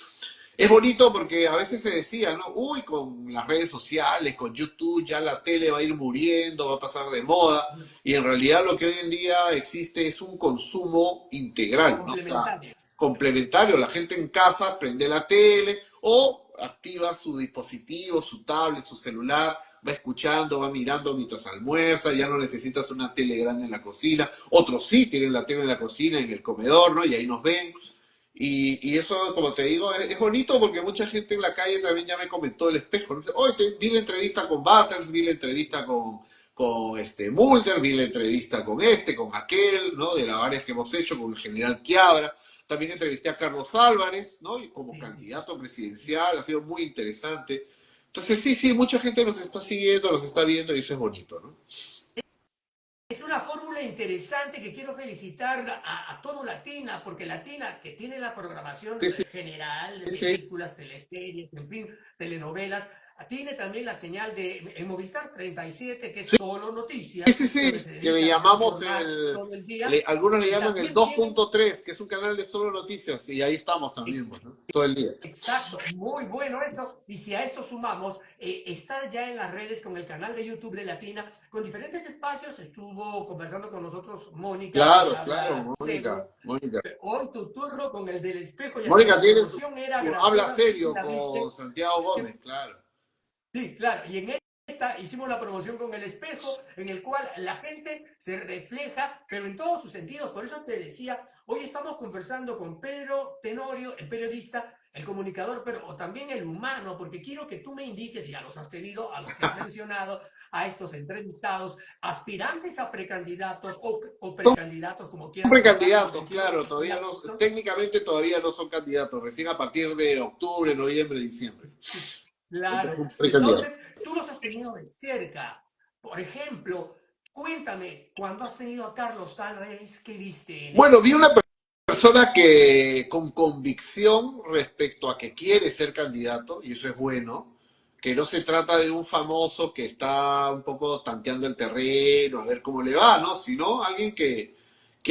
es bonito porque a veces se decía, ¿no? Uy, con las redes sociales, con YouTube, ya la tele va a ir muriendo, va a pasar de moda. Y en realidad lo que hoy en día existe es un consumo integral, ¿no? O sea, Complementario. complementario. La gente en casa prende la tele o activa su dispositivo, su tablet, su celular, va escuchando, va mirando mientras almuerza, ya no necesitas una tele grande en la cocina. Otros sí tienen la tele en la cocina, en el comedor, ¿no? Y ahí nos ven. Y eso, como te digo, es bonito porque mucha gente en la calle también ya me comentó el espejo, ¿no? Hoy vi la entrevista con Butters, vi la entrevista con Mulder, vi la entrevista con con aquel, ¿no? De las varias que hemos hecho, con el general Quiabra. También entrevisté a Carlos Álvarez, ¿no? Y como Sí, sí, sí. candidato presidencial, ha sido muy interesante. Entonces, sí, mucha gente nos está siguiendo, nos está viendo y eso es bonito, ¿no? Es una fórmula interesante que quiero felicitar a todo Latina, porque Latina, que tiene la programación Sí, sí, general de sí, películas, teleseries, en fin, telenovelas, tiene también la señal de en Movistar 37, que es sí, solo sí, noticias, sí, donde sí, se que le dedican a llamamos informar todo el día, algunos le y llaman el también tienen 2.3, que es un canal de solo noticias, y ahí estamos también, pues, ¿no? Todo el día. exacto, muy bueno eso. Y si a esto sumamos, estar ya en las redes con el canal de YouTube de Latina, con diferentes espacios, estuvo conversando con nosotros Mónica, Claro, quien claro, habla Mónica, serio. Mónica. Hoy tu turno con el del espejo y hasta Mónica la tiene promoción era habla graciosa, no sé si serio la con viste. Santiago Gómez, claro. Sí, claro, y en esta hicimos la promoción con el espejo, en el cual la gente se refleja, pero en todos sus sentidos. Por eso te decía, hoy estamos conversando con Pedro Tenorio, el periodista, el comunicador, pero también el humano, porque quiero que tú me indiques, y ya los has tenido, a los que has mencionado, a estos entrevistados, aspirantes a precandidatos o precandidatos, como Son quieras llamarle, porque precandidatos, entiendo claro, que todavía ya no, son. técnicamente todavía no son candidatos, recién a partir de octubre, noviembre, diciembre. Claro, Son precandidatos. entonces tú los has tenido de cerca. Por ejemplo, cuéntame, cuando has tenido a Carlos Álvarez, ¿qué viste en Bueno, él? vi una persona que con convicción respecto a que quiere ser candidato, y eso es bueno, que no se trata de un famoso que está un poco tanteando el terreno, a ver cómo le va, ¿no? Sino alguien que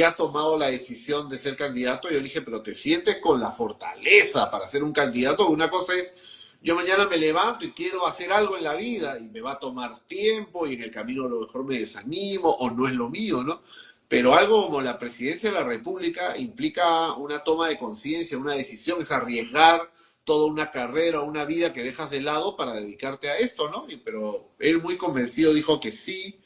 ha tomado la decisión de ser candidato. Yo le dije, pero te sientes con la fortaleza para ser un candidato. Una cosa es, yo mañana me levanto y quiero hacer algo en la vida y me va a tomar tiempo y en el camino a lo mejor me desanimo o no es lo mío, ¿no? Pero algo como la presidencia de la República implica una toma de conciencia, una decisión, es arriesgar toda una carrera, una vida que dejas de lado para dedicarte a esto, ¿no? Pero él muy convencido dijo que sí.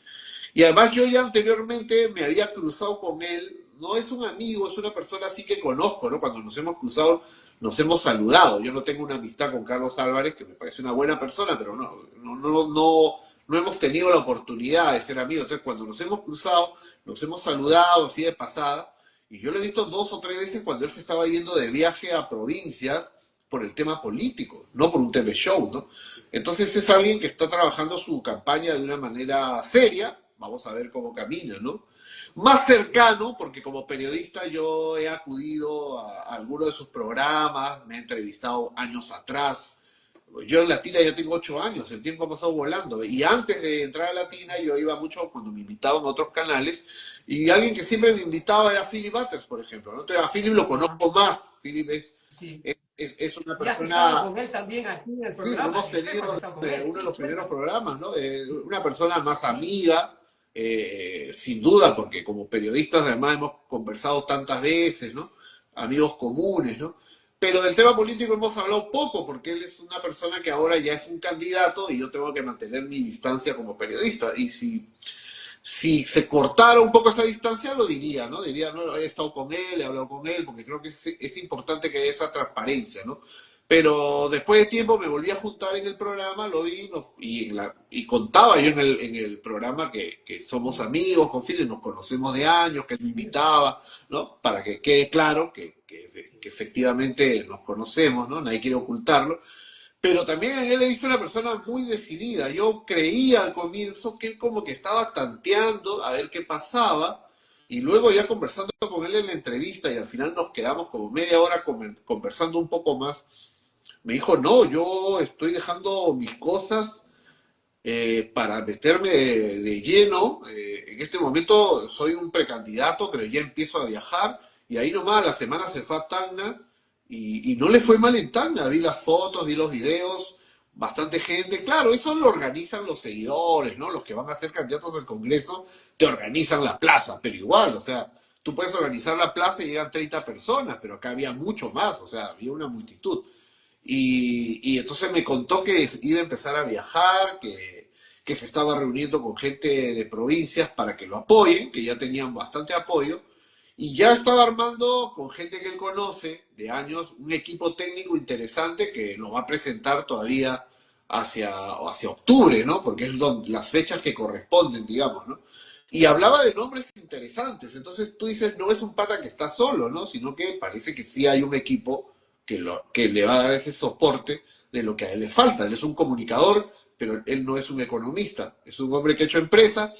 Y además yo ya anteriormente me había cruzado con él, no es un amigo, es una persona así que conozco, ¿no? Cuando nos hemos cruzado, nos hemos saludado. Yo no tengo una amistad con Carlos Álvarez, que me parece una buena persona, pero no hemos tenido la oportunidad de ser amigos. Entonces, cuando nos hemos cruzado, nos hemos saludado así de pasada, y yo lo he visto 2 o 3 veces cuando él se estaba yendo de viaje a provincias por el tema político, no por un TV show, ¿no? Entonces es alguien que está trabajando su campaña de una manera seria, vamos a ver cómo camina, ¿no? Más cercano, porque como periodista yo he acudido a algunos de sus programas, me he entrevistado años atrás. Yo en Latina ya tengo 8 años, el tiempo ha pasado volando. Y antes de entrar a Latina yo iba mucho cuando me invitaban a otros canales y alguien que siempre me invitaba era Philip Butters, por ejemplo, ¿no? Entonces a Philip lo Ah, conozco más. Philip sí. es una Y has estado persona. con él también aquí en el Sí, lo programa, hemos en Espejo has tenido estado con él. uno de Sí, los primeros cuéntame. programas, ¿no? Una persona más Sí. amiga, sin duda, porque como periodistas además hemos conversado tantas veces, ¿no? Amigos comunes, ¿no? Pero del tema político hemos hablado poco, porque él es una persona que ahora ya es un candidato y yo tengo que mantener mi distancia como periodista. Y si se cortara un poco esa distancia, lo diría, ¿no? Diría, no, he estado con él, he hablado con él, porque creo que es importante que haya esa transparencia, ¿no? Pero después de tiempo me volví a juntar en el programa, lo vi y contaba yo en el programa que somos amigos con Philip, nos conocemos de años, que él me invitaba, ¿no? Para que quede claro que efectivamente nos conocemos, ¿no? Nadie quiere ocultarlo. Pero también en él he visto una persona muy decidida. Yo creía al comienzo que él como que estaba tanteando a ver qué pasaba y luego ya conversando con él en la entrevista y al final nos quedamos como media hora conversando un poco más. Me dijo, no, yo estoy dejando mis cosas para meterme de lleno. En este momento soy un precandidato, pero ya empiezo a viajar y ahí nomás la semana se fue a Tacna y no le fue mal en Tacna. Vi las fotos, vi los videos, bastante gente. Claro, eso lo organizan los seguidores, ¿no? Los que van a ser candidatos al Congreso te organizan la plaza, pero igual, o sea, tú puedes organizar la plaza y llegan 30 personas, pero acá había mucho más, o sea, había una multitud. Y entonces me contó que iba a empezar a viajar, que se estaba reuniendo con gente de provincias para que lo apoyen, que ya tenían bastante apoyo, y ya estaba armando con gente que él conoce de años un equipo técnico interesante que lo va a presentar todavía hacia octubre, ¿no? Porque es las fechas que corresponden, digamos, ¿no? Y hablaba de nombres interesantes, entonces tú dices, no es un pata que está solo, ¿no? Sino que parece que sí hay un equipo que le va a dar ese soporte de lo que a él le falta. Él es un comunicador, pero él no es un economista. Es un hombre que ha hecho empresa,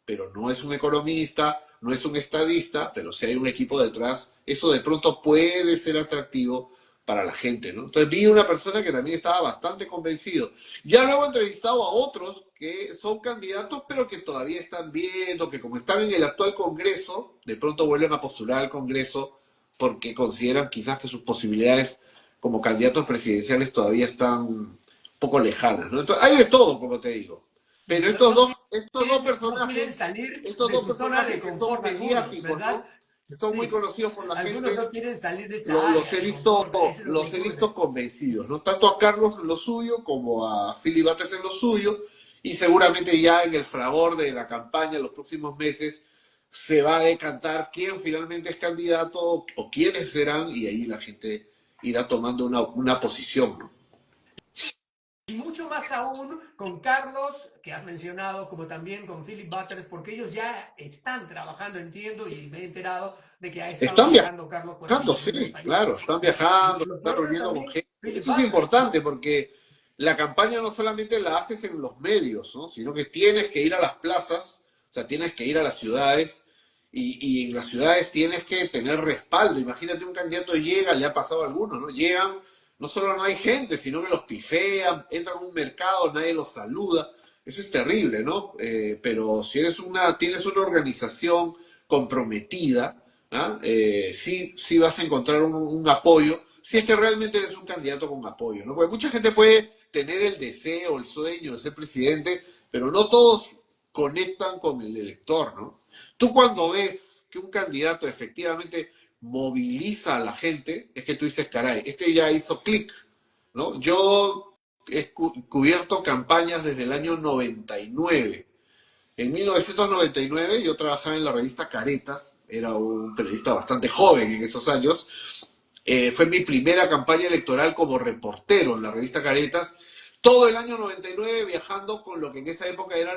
pero no es un economista, no es un estadista, pero si hay un equipo detrás, eso de pronto puede ser atractivo para la gente, ¿no? Entonces vi una persona que también estaba bastante convencido. Ya luego he entrevistado a otros que son candidatos, pero que todavía están viendo, que como están en el actual Congreso, de pronto vuelven a postular al Congreso porque consideran quizás que sus posibilidades como candidatos presidenciales todavía están un poco lejanas, ¿no? Entonces, hay de todo, como te digo. Sí, Pero no, estos no dos, quieren, estos dos no quieren personajes, salir estos de dos su zona de personajes que son confort algunos, mediáticos, ¿verdad? ¿no? Que son muy Sí, conocidos por la algunos gente, no quieren salir de esa los área he de visto, confort, eso es lo que los he ocurre. visto convencidos, ¿no? Tanto a Carlos en lo suyo como a Philip Butters en lo suyo, y seguramente ya en el fragor de la campaña en los próximos meses se va a decantar quién finalmente es candidato o quiénes serán, y ahí la gente irá tomando una posición, ¿no? Y mucho más aún con Carlos, que has mencionado, como también con Philip Butters, porque ellos ya están trabajando, entiendo, y me he enterado de que ha estado Están viajando Carlos por el viajando, interior del sí, país. claro, están viajando, Lo están propio reuniendo con también gente. Philip Eso es Butters, ¿no? importante porque la campaña no solamente la haces en los medios, ¿no? Sino que tienes que ir a las plazas, o sea, tienes que ir a las ciudades y en las ciudades tienes que tener respaldo. Imagínate un candidato llega, le ha pasado a algunos, ¿no? Llegan, no solo no hay gente, sino que los pifean, entran a un mercado, nadie los saluda. Eso es terrible, ¿no? Pero si tienes una organización comprometida, ¿ah? Sí vas a encontrar un apoyo, si es que realmente eres un candidato con apoyo, ¿no? Porque mucha gente puede tener el deseo, el sueño de ser presidente, pero no todos conectan con el elector, ¿no? Tú cuando ves que un candidato efectivamente moviliza a la gente, es que tú dices, caray, este ya hizo clic, ¿no? Yo he cubierto campañas desde el año 99. En 1999 yo trabajaba en la revista Caretas, era un periodista bastante joven en esos años. Fue mi primera campaña electoral como reportero en la revista Caretas. Todo el año 99 viajando con lo que en esa época era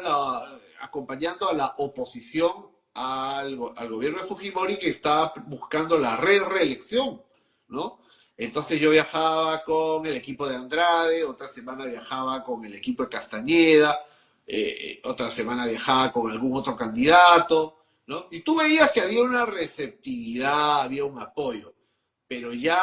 acompañando a la oposición al gobierno de Fujimori, que estaba buscando la reelección, ¿no? Entonces yo viajaba con el equipo de Andrade, otra semana viajaba con el equipo de Castañeda, otra semana viajaba con algún otro candidato, ¿no? Y tú veías que había una receptividad, había un apoyo. Pero ya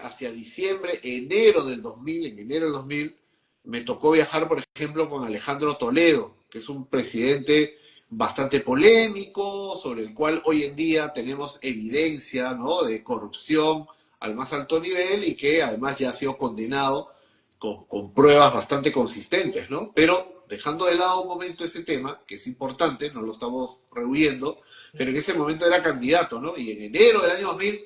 hacia diciembre, enero del 2000, en enero del 2000, me tocó viajar, por ejemplo, con Alejandro Toledo, que es un presidente bastante polémico, sobre el cual hoy en día tenemos evidencia, ¿no?, de corrupción al más alto nivel y que además ya ha sido condenado con pruebas bastante consistentes, ¿no? Pero dejando de lado un momento ese tema, que es importante, no lo estamos rehuyendo, pero en ese momento era candidato, ¿no? Y en enero del año 2000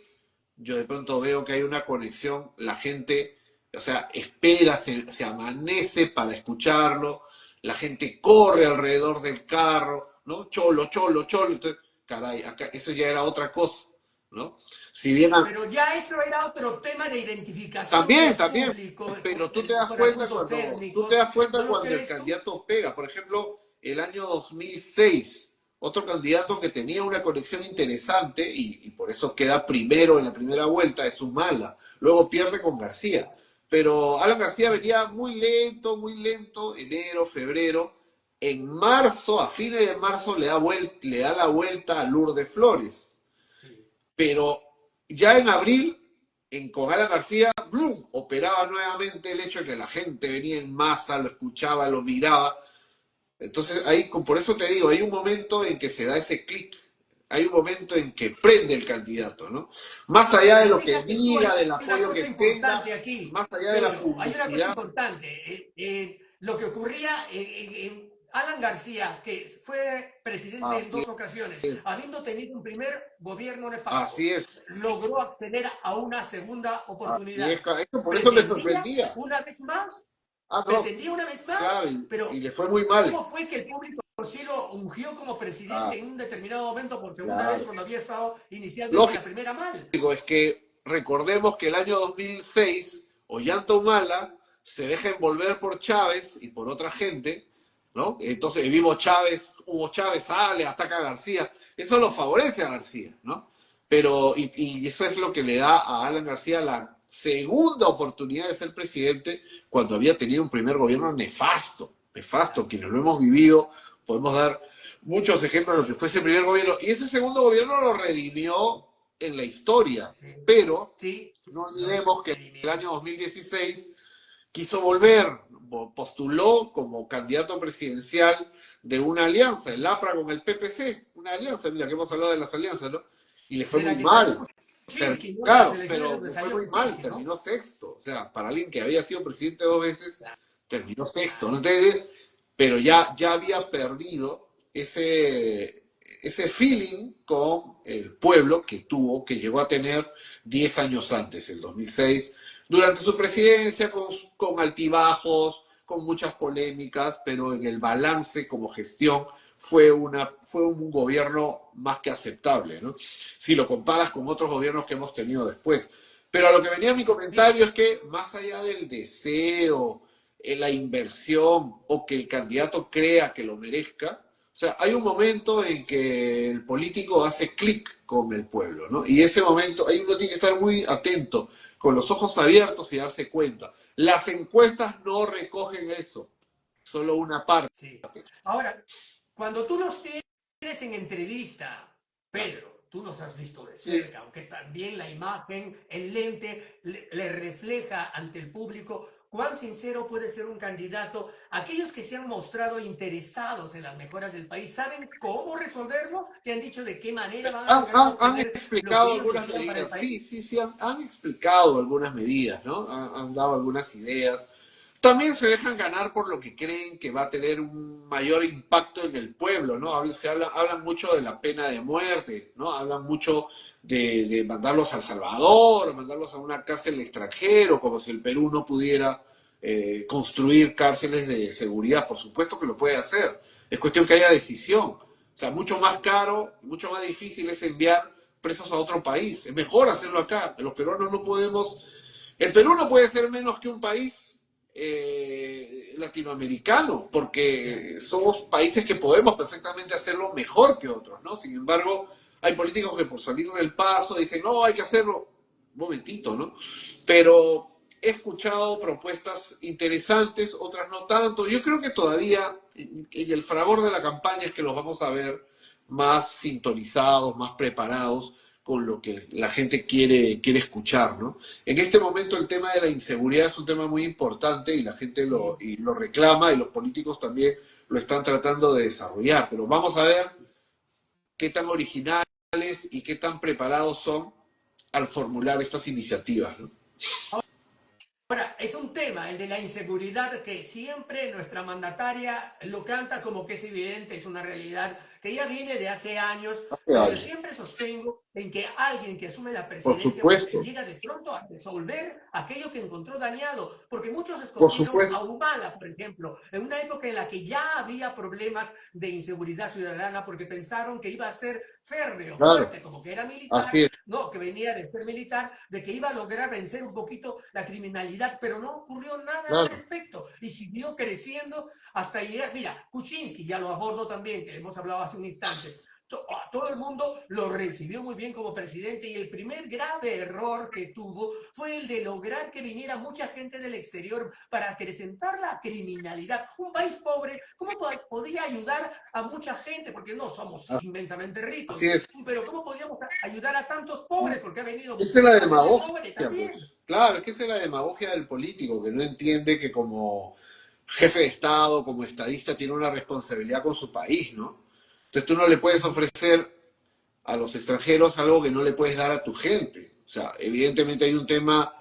yo de pronto veo que hay una conexión, la gente, o sea, espera, se amanece para escucharlo, la gente corre alrededor del carro, ¿no? Cholo, cholo, cholo. Entonces, caray, acá eso ya era otra cosa, ¿no? Si bien Pero ya eso era otro tema de identificación también, del también, público, pero tú te das con cuenta puntos tú te étnicos. das cuenta ¿No lo cuando el crees tú? candidato pega. Por ejemplo, el año 2006, otro candidato que tenía una conexión interesante y por eso queda primero en la primera vuelta es Humala. Luego pierde con García. Pero Alan García venía muy lento, enero, febrero. En marzo, a fines de marzo, le da la vuelta a Lourdes Flores. Sí. Pero ya en abril, con Alan García, ¡blum!, operaba nuevamente el hecho de que la gente venía en masa, lo escuchaba, lo miraba. Entonces, ahí, por eso te digo, hay un momento en que se da ese clic, hay un momento en que prende el candidato, ¿no? Más allá de Pero lo que fíjate tú, hay diga, del una apoyo cosa que tenga, importante aquí, más allá de la Pedro, hay una cosa publicidad, importante. Lo que ocurría en Alan García, que fue presidente en así dos ocasiones, es, habiendo tenido un primer gobierno nefasto, así es, logró acceder a una segunda así es, oportunidad. eso, por eso me Pretendía sorprendía. una vez más, Ah, no, pretendía una vez más, claro, y pero le fue muy mal. ¿cómo fue que el público sí lo ungió como Ah, presidente en un determinado momento por segunda vez claro. cuando había estado inicialmente Lógico. la primera mal? Es que recordemos que el año 2006 Ollanta Humala se deja envolver por Chávez y por otra gente, ¿no? Entonces vimos Chávez, Hugo Chávez sale, ataca a García. Eso lo favorece a García, ¿no? Pero, y eso es lo que le da a Alan García la segunda oportunidad de ser presidente cuando había tenido un primer gobierno nefasto, nefasto, quienes lo hemos vivido, podemos dar muchos ejemplos de lo que Sí, fue ese primer gobierno. Y ese segundo gobierno lo redimió en la historia. sí, Pero sí, no lo olvidemos que el redimió. año 2016 quiso volver, postuló como candidato presidencial de una alianza, el APRA con el PPC, una alianza, mira que hemos hablado de las alianzas, ¿no? Y le fue De muy la que salió mal. Kuczynski, ¿no? De las Claro, elecciones pero donde le fue salió muy mal, Kuczynski, ¿no? terminó sexto. O sea, para alguien que había sido presidente dos veces, Claro, terminó sexto, ¿no? claro. Entonces, pero ya había perdido ese feeling con el pueblo que tuvo, que llegó a tener 10 años antes, el 2006, durante su presidencia, con altibajos, con muchas polémicas, pero en el balance como gestión fue un gobierno más que aceptable, ¿no? Si lo comparas con otros gobiernos que hemos tenido después. Pero a lo que venía mi Mira, comentario es que más allá del deseo, la inversión o que el candidato crea que lo merezca, o sea, hay un momento en que el político hace clic con el pueblo, ¿no? Y ese momento, ahí uno tiene que estar muy atento, con los ojos abiertos y darse cuenta. Las encuestas no recogen eso, solo una parte. sí. Ahora, cuando tú los tienes en entrevista, Pedro, tú los has visto de Sí. cerca, aunque también la imagen, el lente, le refleja ante el público cuán sincero puede ser un candidato. Aquellos que se han mostrado interesados en las mejoras del país, ¿saben cómo resolverlo? ¿Te han dicho de qué manera van a lograr Han obtener lo que explicado ellos algunas desean para el medidas, país? sí, han explicado algunas medidas, ¿no? Han dado algunas ideas. también se dejan ganar por lo que creen que va a tener un mayor impacto en el pueblo, ¿no? Hablan mucho de la pena de muerte, ¿no? Hablan mucho de mandarlos a El Salvador, mandarlos a una cárcel extranjero, como si el Perú no pudiera construir cárceles de seguridad. Por supuesto que lo puede hacer. Es cuestión que haya decisión. O sea, mucho más caro, mucho más difícil es enviar presos a otro país. Es mejor hacerlo acá. Los peruanos no podemos... El Perú no puede ser menos que un país latinoamericano, porque somos países que podemos perfectamente hacerlo mejor que otros, ¿no? Sin embargo, hay políticos que por salir del paso dicen, no, hay que hacerlo. Un momentito, ¿no? Pero he escuchado propuestas interesantes, otras no tanto. Yo creo que todavía en el fragor de la campaña es que los vamos a ver más sintonizados, más preparados con lo que la gente quiere escuchar, ¿no? En este momento el tema de la inseguridad es un tema muy importante y la gente lo reclama y los políticos también lo están tratando de desarrollar, pero vamos a ver qué tan originales y qué tan preparados son al formular estas iniciativas, ¿no? Ahora, es un tema, el de la inseguridad, que siempre nuestra mandataria lo canta como que es evidente, es una realidad que ya viene de hace años, pero yo siempre sostengo en que alguien que asume la Por presidencia pues, supuesto, llega de pronto a resolver aquello que encontró dañado, porque muchos por escogieron a supuesto, Humala, por ejemplo, en una época en la que ya había problemas de inseguridad ciudadana, porque pensaron que iba a ser férreo, claro, fuerte, como que era militar, así es, no, que venía de ser militar, de que iba a lograr vencer un poquito la criminalidad, pero no ocurrió nada al claro, respecto y siguió creciendo hasta llegar. Mira, Kuczynski, ya lo abordo también, que hemos hablado hace un instante. Todo el mundo lo recibió muy bien como presidente y el primer grave error que tuvo fue el de lograr que viniera mucha gente del exterior para acrecentar la criminalidad. Un país pobre, ¿cómo podía ayudar a mucha gente? Porque no somos inmensamente ricos, así es. pero ¿cómo podíamos ayudar a tantos pobres? Porque ha venido Esa es la mucha gente demagogia, pobre pues. también. Claro, es que esa es la demagogia del político, que no entiende que como jefe de Estado, como estadista, tiene una responsabilidad con su país, ¿no? Entonces tú no le puedes ofrecer a los extranjeros algo que no le puedes dar a tu gente. O sea, evidentemente hay un tema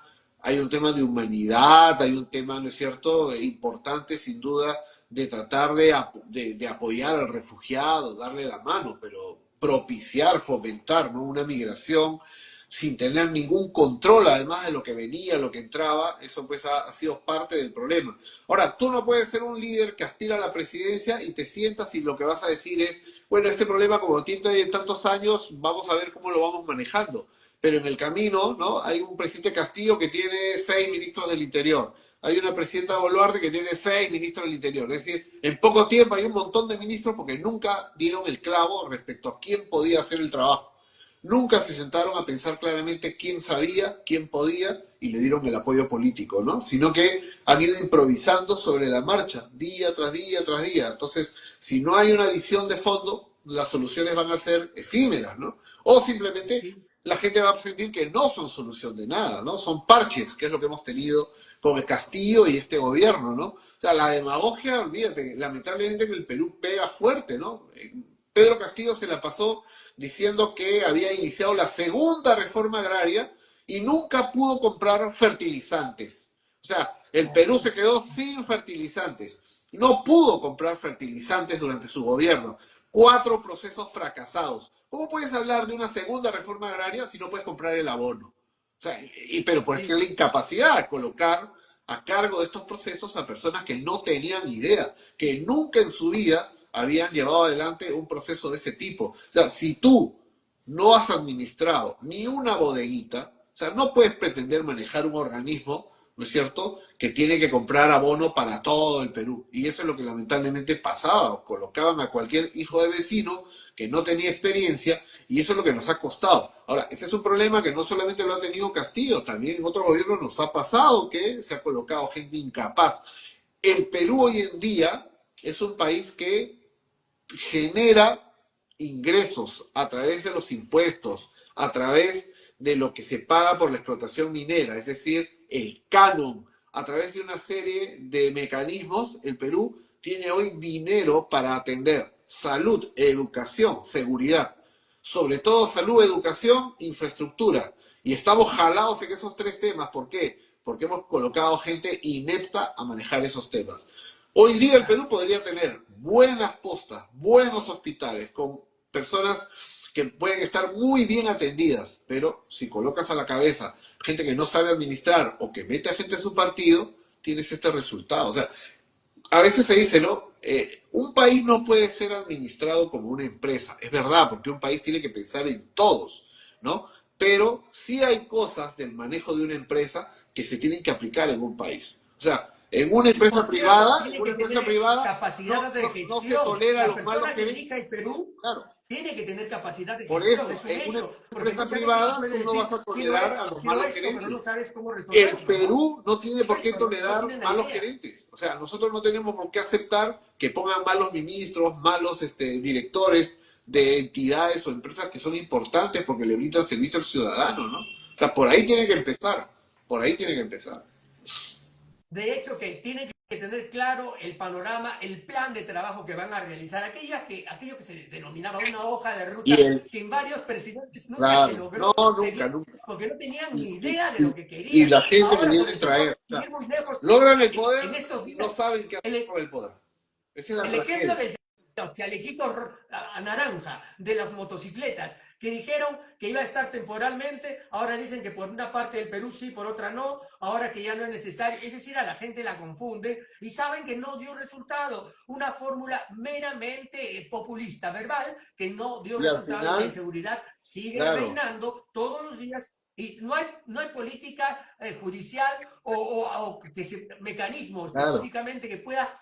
de humanidad, hay un tema, ¿no es cierto?, importante sin duda de tratar de apoyar al refugiado, darle la mano, pero propiciar, fomentar, ¿no?, una migración sin tener ningún control, además de lo que venía, lo que entraba, eso pues ha sido parte del problema. Ahora, tú no puedes ser un líder que aspira a la presidencia y te sientas y lo que vas a decir es, bueno, este problema como tiene tantos años, vamos a ver cómo lo vamos manejando. Pero en el camino, ¿no? Hay un presidente Castillo que tiene 6 ministros del Interior. Hay una presidenta Boluarte que tiene 6 ministros del Interior. Es decir, en poco tiempo hay un montón de ministros porque nunca dieron el clavo respecto a quién podía hacer el trabajo. Nunca se sentaron a pensar claramente quién sabía, quién podía y le dieron el apoyo político, ¿no? Sino que han ido improvisando sobre la marcha, día tras día tras día. Entonces, si no hay una visión de fondo, las soluciones van a ser efímeras, ¿no? O simplemente Sí, la gente va a sentir que no son solución de nada, ¿no? Son parches, que es lo que hemos tenido con el Castillo y este gobierno, ¿no? O sea, la demagogia, olvídate, lamentablemente en el Perú pega fuerte, ¿no? Pedro Castillo se la pasó diciendo que había iniciado la segunda reforma agraria y nunca pudo comprar fertilizantes. O sea, el Perú se quedó sin fertilizantes. No pudo comprar fertilizantes durante su gobierno. 4 procesos fracasados. ¿Cómo puedes hablar de una segunda reforma agraria si no puedes comprar el abono? O sea, pero por es que sí, la incapacidad de colocar a cargo de estos procesos a personas que no tenían idea, que nunca en su vida habían llevado adelante un proceso de ese tipo. O sea, si tú no has administrado ni una bodeguita, o sea, no puedes pretender manejar un organismo, ¿no es cierto?, que tiene que comprar abono para todo el Perú. Y eso es lo que lamentablemente pasaba. Colocaban a cualquier hijo de vecino que no tenía experiencia y eso es lo que nos ha costado. Ahora, ese es un problema que no solamente lo ha tenido Castillo, también en otros gobiernos nos ha pasado que se ha colocado gente incapaz. El Perú hoy en día es un país que genera ingresos a través de los impuestos, a través de lo que se paga por la explotación minera, es decir, el canon, a través de una serie de mecanismos, el Perú tiene hoy dinero para atender salud, educación, seguridad, sobre todo salud, educación, infraestructura. Y estamos jalados en esos 3 temas. ¿Por qué? porque hemos colocado gente inepta a manejar esos temas. Hoy día el Perú podría tener buenas postas, buenos hospitales, con personas que pueden estar muy bien atendidas, pero si colocas a la cabeza gente que no sabe administrar o que mete a gente a su partido, tienes este resultado. O sea, a veces se dice, ¿no? Un país no puede ser administrado como una empresa. Es verdad, porque un país tiene que pensar en todos, ¿no? Pero sí hay cosas del manejo de una empresa que se tienen que aplicar en un país. O sea, Y por cierto, en tiene una que empresa tener privada capacidad de no se gestión. tolera La los malos persona que gerentes. dirija el Perú Claro. tiene que tener capacidad de Por gestión, eso, es un en una hecho. Porque empresa muchas veces tú privada tú puedes no decir, vas a tolerar a los quiero malos esto, pero no gerentes. sabes cómo El resolverlo, ¿no? Perú no tiene por qué Esto, no tolerar tienen la malos idea. gerentes. O sea, nosotros no tenemos por qué aceptar que pongan malos ministros, malos directores de entidades o empresas que son importantes porque le brindan servicio al ciudadano, ¿no? O sea, por ahí tiene que empezar. Por ahí tiene que empezar. De hecho, que tienen que tener claro el panorama, el plan de trabajo que van a realizar, aquello que se denominaba una hoja de Y ruta, el, que en varios presidentes nunca se claro, no, logró nunca, seguir, nunca. porque no tenían Y, ni y, idea de lo y, que y querían. la gente que Ahora, por viene a ejemplo, traer, o sin sea, ir muy lejos, logran el poder en estos y no días, saben qué hacer el, con el poder. Esa es la el ejemplo tragedia. del chalequito naranja de las motocicletas, que dijeron que iba a estar temporalmente, ahora dicen que por una parte del Perú sí, por otra no, ahora que ya no es necesario, es decir, a la gente la confunde y saben que no dio resultado, una fórmula meramente populista, verbal, que no dio Y al resultado y la final, inseguridad sigue claro, reinando todos los días y no hay política judicial o mecanismo claro. específicamente que pueda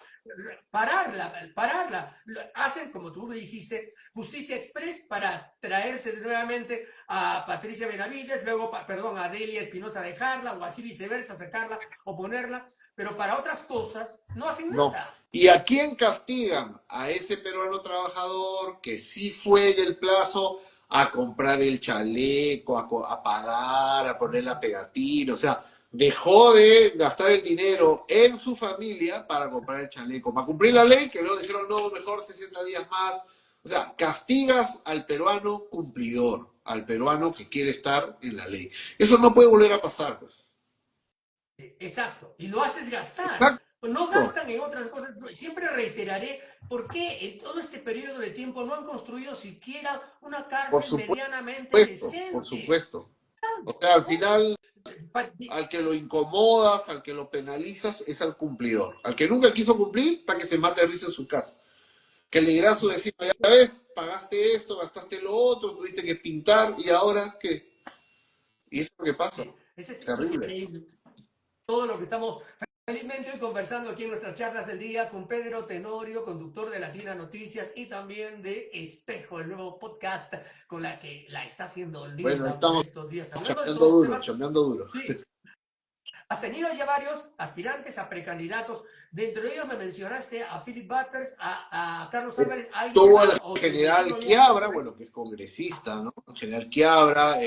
pararla. Hacen, como tú me dijiste, justicia express para traerse nuevamente a Patricia Benavides, luego, perdón, a Delia Espinosa dejarla, o así viceversa, sacarla o ponerla, pero para otras cosas no hacen No. nada. ¿Y a quién castigan? A ese peruano trabajador que sí fue en el plazo a comprar el chaleco, a pagar, a poner la pegatina. O sea, dejó de gastar el dinero en su familia para comprar el chaleco, para cumplir la ley, que luego dijeron, no, mejor 60 días más. O sea, castigas al peruano cumplidor, al peruano que quiere estar en la ley. Eso no puede volver a pasar, pues. Exacto, y lo haces gastar. Exacto, No gastan en otras cosas. Siempre reiteraré por qué en todo este periodo de tiempo no han construido siquiera una por cárcel supuesto, medianamente por decente. supuesto. O sea, al ¿No? final al que lo incomodas, al que lo penalizas, es al cumplidor. Al que nunca quiso cumplir, para que se mate de risa en su casa. Que le dirá a su vecino, ya ves, pagaste esto, gastaste lo otro, tuviste que pintar, y ahora qué. Y eso es lo que pasa. Sí, es Terrible. increíble. Todo lo que estamos felizmente hoy conversando aquí en nuestras charlas del día con Pedro Tenorio, conductor de Latina Noticias y también de Espejo, el nuevo podcast con la que la está haciendo Bueno, linda por estamos estos días. Hablando de chambeando todos los duro, temas, chambeando duro. sí, has tenido ya varios aspirantes a precandidatos. Dentro de ellos me mencionaste a Philip Butters, a Carlos Álvarez, alguien Tuvo al más, o tu general vecino ya anda Quiabra, por ahí. bueno, que es congresista, ¿no? El general Quiabra,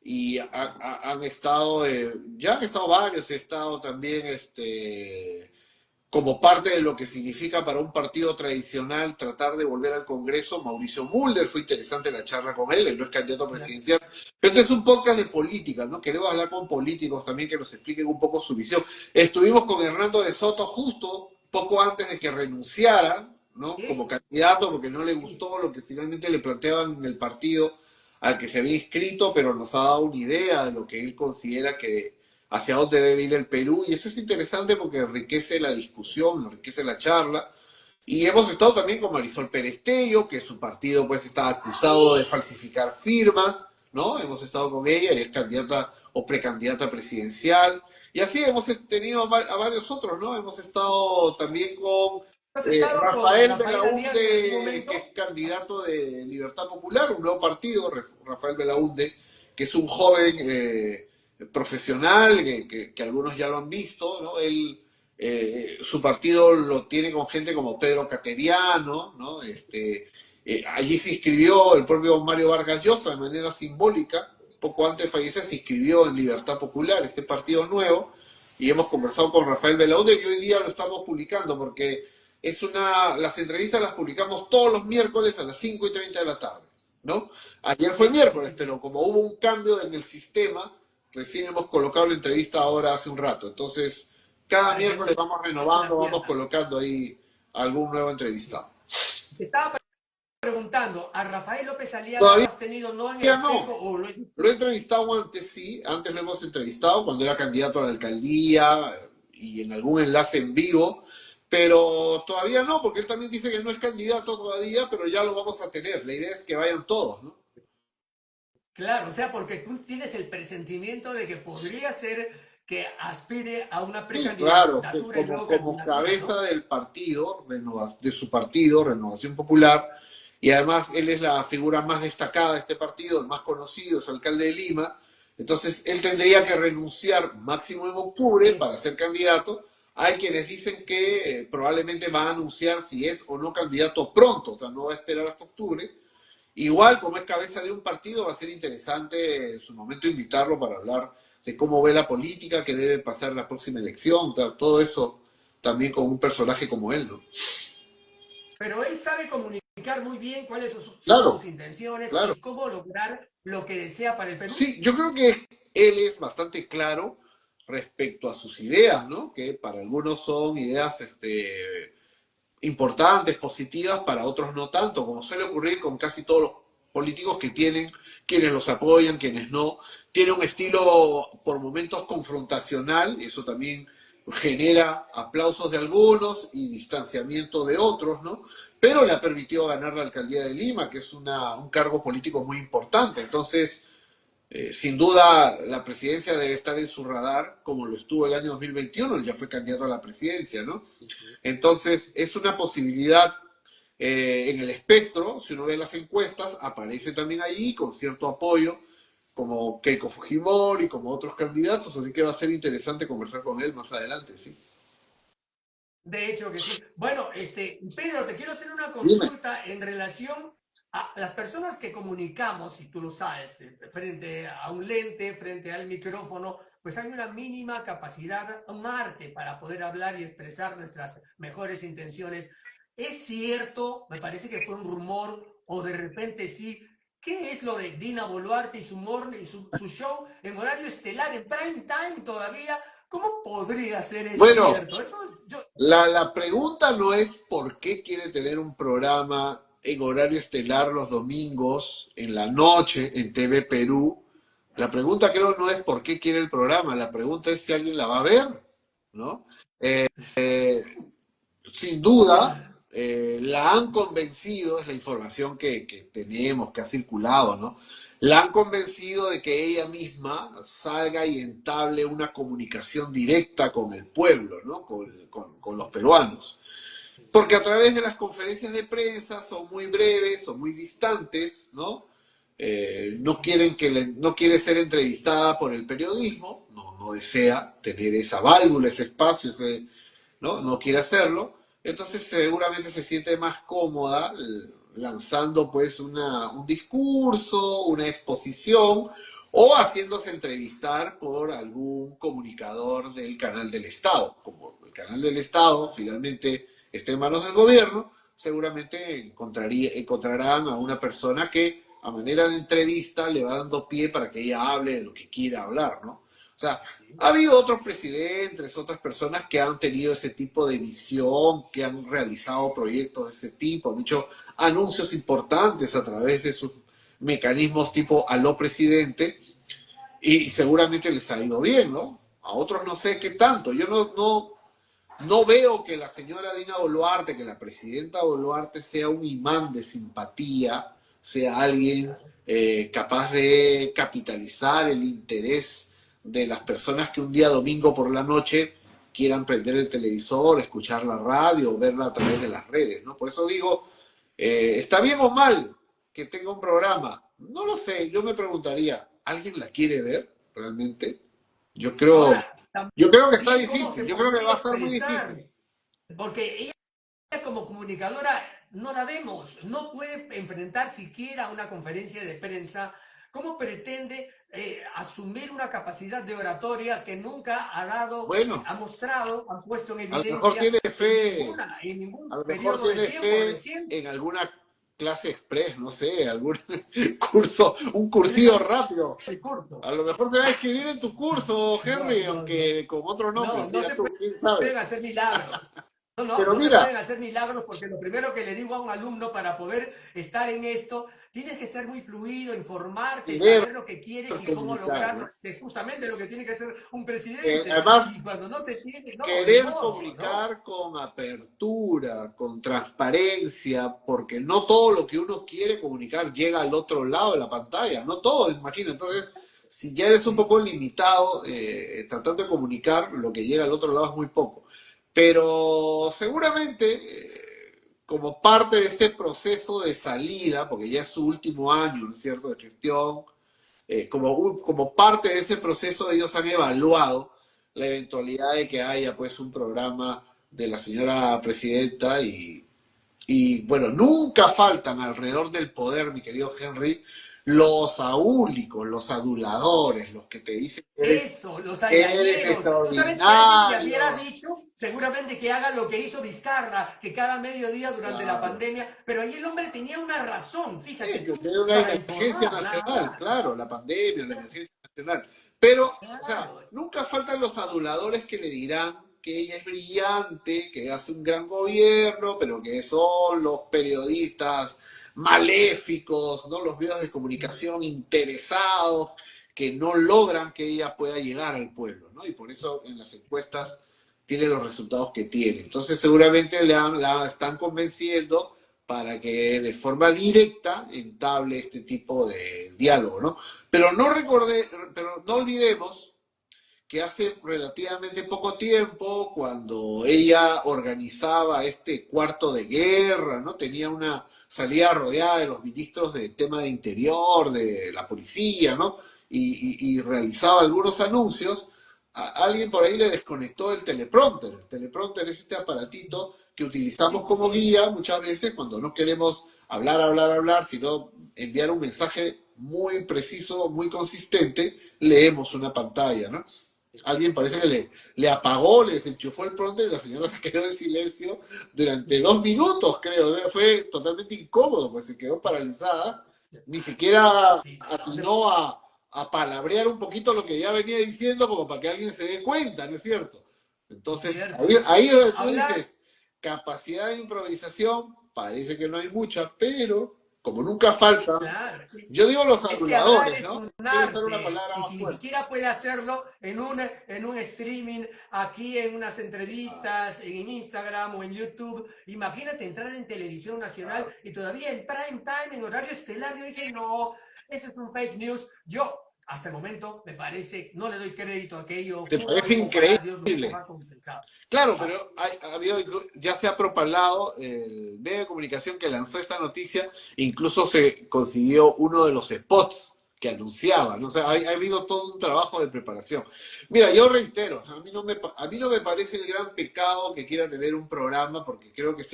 y han estado, ya han estado varios, he estado también, como parte de lo que significa para un partido tradicional tratar de volver al Congreso, Mauricio Mulder, fue interesante la charla con él, él no es candidato presidencial, pero este es un podcast de política, ¿no? Queremos hablar con políticos también que nos expliquen un poco su visión. Estuvimos con Hernando de Soto justo poco antes de que renunciara, ¿no? Como Es, candidato, porque no le sí, gustó lo que finalmente le planteaban en el partido al que se había inscrito, pero nos ha dado una idea de lo que él considera que hacia dónde debe ir el Perú, y eso es interesante porque enriquece la discusión, enriquece la charla. Y hemos estado también con Marisol Perestello, que su partido pues está acusado de falsificar firmas, ¿no? Hemos estado con ella y es candidata o precandidata presidencial. Y así hemos tenido a varios otros, ¿no? Hemos estado también con ¿has estado con Rafael Rafael Albiac en algún Belaúnde, que es momento? candidato de Libertad Popular, un nuevo partido, Rafael Belaúnde, que es un joven profesional, que algunos ya lo han visto, ¿no? Él, su partido lo tiene con gente como Pedro Cateriano, ¿no? Allí se inscribió el propio Mario Vargas Llosa de manera simbólica, poco antes de fallecer se inscribió en Libertad Popular, este partido nuevo, y hemos conversado con Rafael Belaúnde y hoy día lo estamos publicando porque las entrevistas las publicamos todos los miércoles a las 5:30 de la tarde, ¿no? Ayer fue Sí, sí, miércoles, sí, pero sí. como hubo un cambio en el sistema, Recién hemos colocado la entrevista ahora hace un rato. Entonces, cada para que miércoles no vamos se la renovando, vamos pierdan. colocando ahí algún nuevo entrevistado. Te estaba preguntando, ¿a Rafael López Aliaga lo Todavía has tenido no en el espejo no. o lo he Lo he visto? entrevistado antes, sí. Antes lo hemos entrevistado cuando era candidato a la alcaldía y en algún enlace en vivo. Pero todavía no, porque él también dice que no es candidato todavía, pero ya lo vamos a tener. La idea es que vayan todos, ¿no? Claro, o sea, porque tú tienes el presentimiento de que podría ser que aspire a una Sí, claro, que precandidatura y como, luego como candidatura, cabeza ¿no? del partido, de su partido, Renovación Popular, y además él es la figura más destacada de este partido, el más conocido, es alcalde de Lima, entonces él tendría que renunciar máximo en octubre Es, para ser candidato. Hay quienes dicen que probablemente va a anunciar si es o no candidato pronto, o sea, no va a esperar hasta octubre. Igual, como es cabeza de un partido, va a ser interesante en su momento invitarlo para hablar de cómo ve la política, qué debe pasar en la próxima elección, todo eso también con un personaje como él, ¿no? pero él sabe comunicar muy bien cuáles son sus Claro, intenciones claro. y cómo lograr lo que desea para el Perú. Sí, yo creo que él es bastante claro respecto a sus ideas, ¿no? Que para algunos son ideas importantes, positivas, para otros no tanto, como suele ocurrir con casi todos los políticos que tienen, quienes los apoyan, quienes no. Tiene un estilo por momentos confrontacional, eso también genera aplausos de algunos y distanciamiento de otros, ¿no? Pero le ha permitido ganar la alcaldía de Lima, que es un cargo político muy importante. Entonces, sin duda, la presidencia debe estar en su radar, como lo estuvo el año 2021, él ya fue candidato a la presidencia, ¿no? Entonces, es una posibilidad en el espectro, si uno ve las encuestas, aparece también allí con cierto apoyo, como Keiko Fujimori, como otros candidatos, así que va a ser interesante conversar con él más adelante, ¿sí? De hecho que sí. Bueno, Pedro, te quiero hacer una Dime. consulta en relación a las personas que comunicamos, y tú lo sabes, frente a un lente, frente al micrófono, pues hay una mínima capacidad, un arte para poder hablar y expresar nuestras mejores intenciones. ¿Es cierto? Me parece que fue un rumor, o de repente sí. ¿Qué es lo de Dina Boluarte y su morning, su show en horario estelar, en prime time todavía? ¿Cómo podría ser eso Bueno, cierto? Eso yo, la pregunta no es por qué quiere tener un programa en horario estelar los domingos, en la noche, en TV Perú. La pregunta creo no es por qué quiere el programa, la pregunta es si alguien la va a ver, ¿no? Sin duda, la han convencido, es la información que tenemos, que ha circulado, ¿no? La han convencido de que ella misma salga y entable una comunicación directa con el pueblo, ¿no? Con los peruanos. Porque a través de las conferencias de prensa son muy breves, son muy distantes, ¿no? No quieren no quiere ser entrevistada por el periodismo, no desea tener esa válvula, ese espacio, ¿no? No quiere hacerlo. Entonces seguramente se siente más cómoda lanzando pues un discurso, una exposición o haciéndose entrevistar por algún comunicador del canal del Estado. Como el canal del Estado finalmente está en manos del gobierno, seguramente encontrarán a una persona que a manera de entrevista le va dando pie para que ella hable de lo que quiera hablar, ¿no? O sea, ha habido otros presidentes, otras personas que han tenido ese tipo de visión, que han realizado proyectos de ese tipo, han hecho anuncios importantes a través de sus mecanismos tipo aló presidente y seguramente les ha ido bien, ¿no? A otros no sé qué tanto. Yo no veo que la señora Dina Boluarte, que la presidenta Boluarte sea un imán de simpatía, sea alguien capaz de capitalizar el interés de las personas que un día domingo por la noche quieran prender el televisor, escuchar la radio o verla a través de las redes, ¿no? Por eso digo, ¿está bien o mal que tenga un programa? No lo sé, yo me preguntaría, ¿alguien la quiere ver realmente? Yo creo, ahora, yo creo que está también cómo difícil, se yo creo que va podría a estar muy expresar, difícil. porque ella como comunicadora no la vemos, no puede enfrentar siquiera una conferencia de prensa. ¿Cómo pretende asumir una capacidad de oratoria que nunca ha dado, Bueno, ha mostrado, ha puesto en a lo mejor evidencia tiene fe, en a ningún lo mejor periodo de tiene tiempo fe reciente? en alguna clase express, no sé, algún curso, un ¿Tienes cursillo rápido. el curso? A lo mejor te va a escribir en tu curso, No, Henry, no, no. aunque con otro nombre, No, no mira se tú, quién sabe. pueden hacer milagros. No, no, Pero no se mira, pueden hacer milagros porque lo primero que le digo a un alumno para poder estar en esto, tienes que ser muy fluido, informarte, querer saber lo que quieres y cómo comunicar, ¿no? lograrlo, que es justamente lo que tiene que hacer un presidente. Además, Y cuando no se tiene, no, ni querer modo, ¿no? comunicar con apertura, con transparencia, porque no todo lo que uno quiere comunicar llega al otro lado de la pantalla, no todo, imagina. Entonces, si ya eres un Sí, poco limitado tratando de comunicar, lo que llega al otro lado es muy poco. Pero seguramente, como parte de este proceso de salida, porque ya es su último año, ¿no es cierto?, de gestión, como parte de ese proceso ellos han evaluado la eventualidad de que haya pues un programa de la señora presidenta y bueno, nunca faltan alrededor del poder, mi querido Henry, los aúlicos, los aduladores, los que te dicen eso, los que eres algañeros. Tú sabes que alguien me hubiera extraordinario. dicho, seguramente que haga lo que hizo Vizcarra, que cada mediodía durante la Claro. pandemia, pero ahí el hombre tenía una razón, Sí, fíjate que tú, tiene una para emergencia informar, nada nacional, más. claro, la pandemia, la emergencia nacional. Pero, o sea, Claro, nunca faltan los aduladores que le dirán que ella es brillante, que hace un gran gobierno, pero que son los periodistas maléficos, ¿no? Los medios de sí, comunicación interesados, que no logran que ella pueda llegar al pueblo, ¿no? Y por eso en las encuestas tiene los resultados que tiene. Entonces seguramente la están convenciendo para que de forma directa entable este tipo de diálogo, ¿no? Pero no olvidemos que hace relativamente poco tiempo, cuando ella organizaba este cuarto de guerra, ¿no? Tenía una salida rodeada de los ministros de tema de interior, de la policía, ¿no? Y realizaba algunos anuncios, alguien por ahí le desconectó el teleprompter. El teleprompter es este aparatito que sí, utilizamos sí, como sí. guía muchas veces cuando no queremos hablar, hablar, hablar, sino enviar un mensaje muy preciso, muy consistente, leemos una pantalla, ¿no? Alguien parece que le apagó, le desenchufó el prompter y la señora se quedó en silencio durante 2 minutos, creo. Fue totalmente incómodo, pues se quedó paralizada. Ni siquiera Sí. atinó a palabrear un poquito lo que ya venía diciendo como para que alguien se dé cuenta, ¿no es cierto? Entonces, Cierto. ahí es donde tú Hablar, dices, capacidad de improvisación, parece que no hay mucha, pero como nunca falta, claro. yo digo los Es que hablar aduladores, es ¿no? un Quiero usar una arte palabra y más si ni fuerte. siquiera puede hacerlo en un streaming, aquí en unas entrevistas, en Instagram o en YouTube, imagínate entrar en televisión nacional Claro. y todavía en prime time, en horario estelar, yo dije, no, eso es un fake news. Yo, hasta el momento, me parece, no le doy crédito a que ello ¿Te parece ocurra, ojalá Dios nos increíble? coja compensado. Claro, Ah, pero ya se ha propalado el medio de comunicación que lanzó esta noticia, incluso se consiguió uno de los spots que anunciaban, ¿no? O sea, ha sí, habido todo un trabajo de preparación. Mira, yo reitero, o sea, a mí no me parece el gran pecado que quiera tener un programa, porque creo que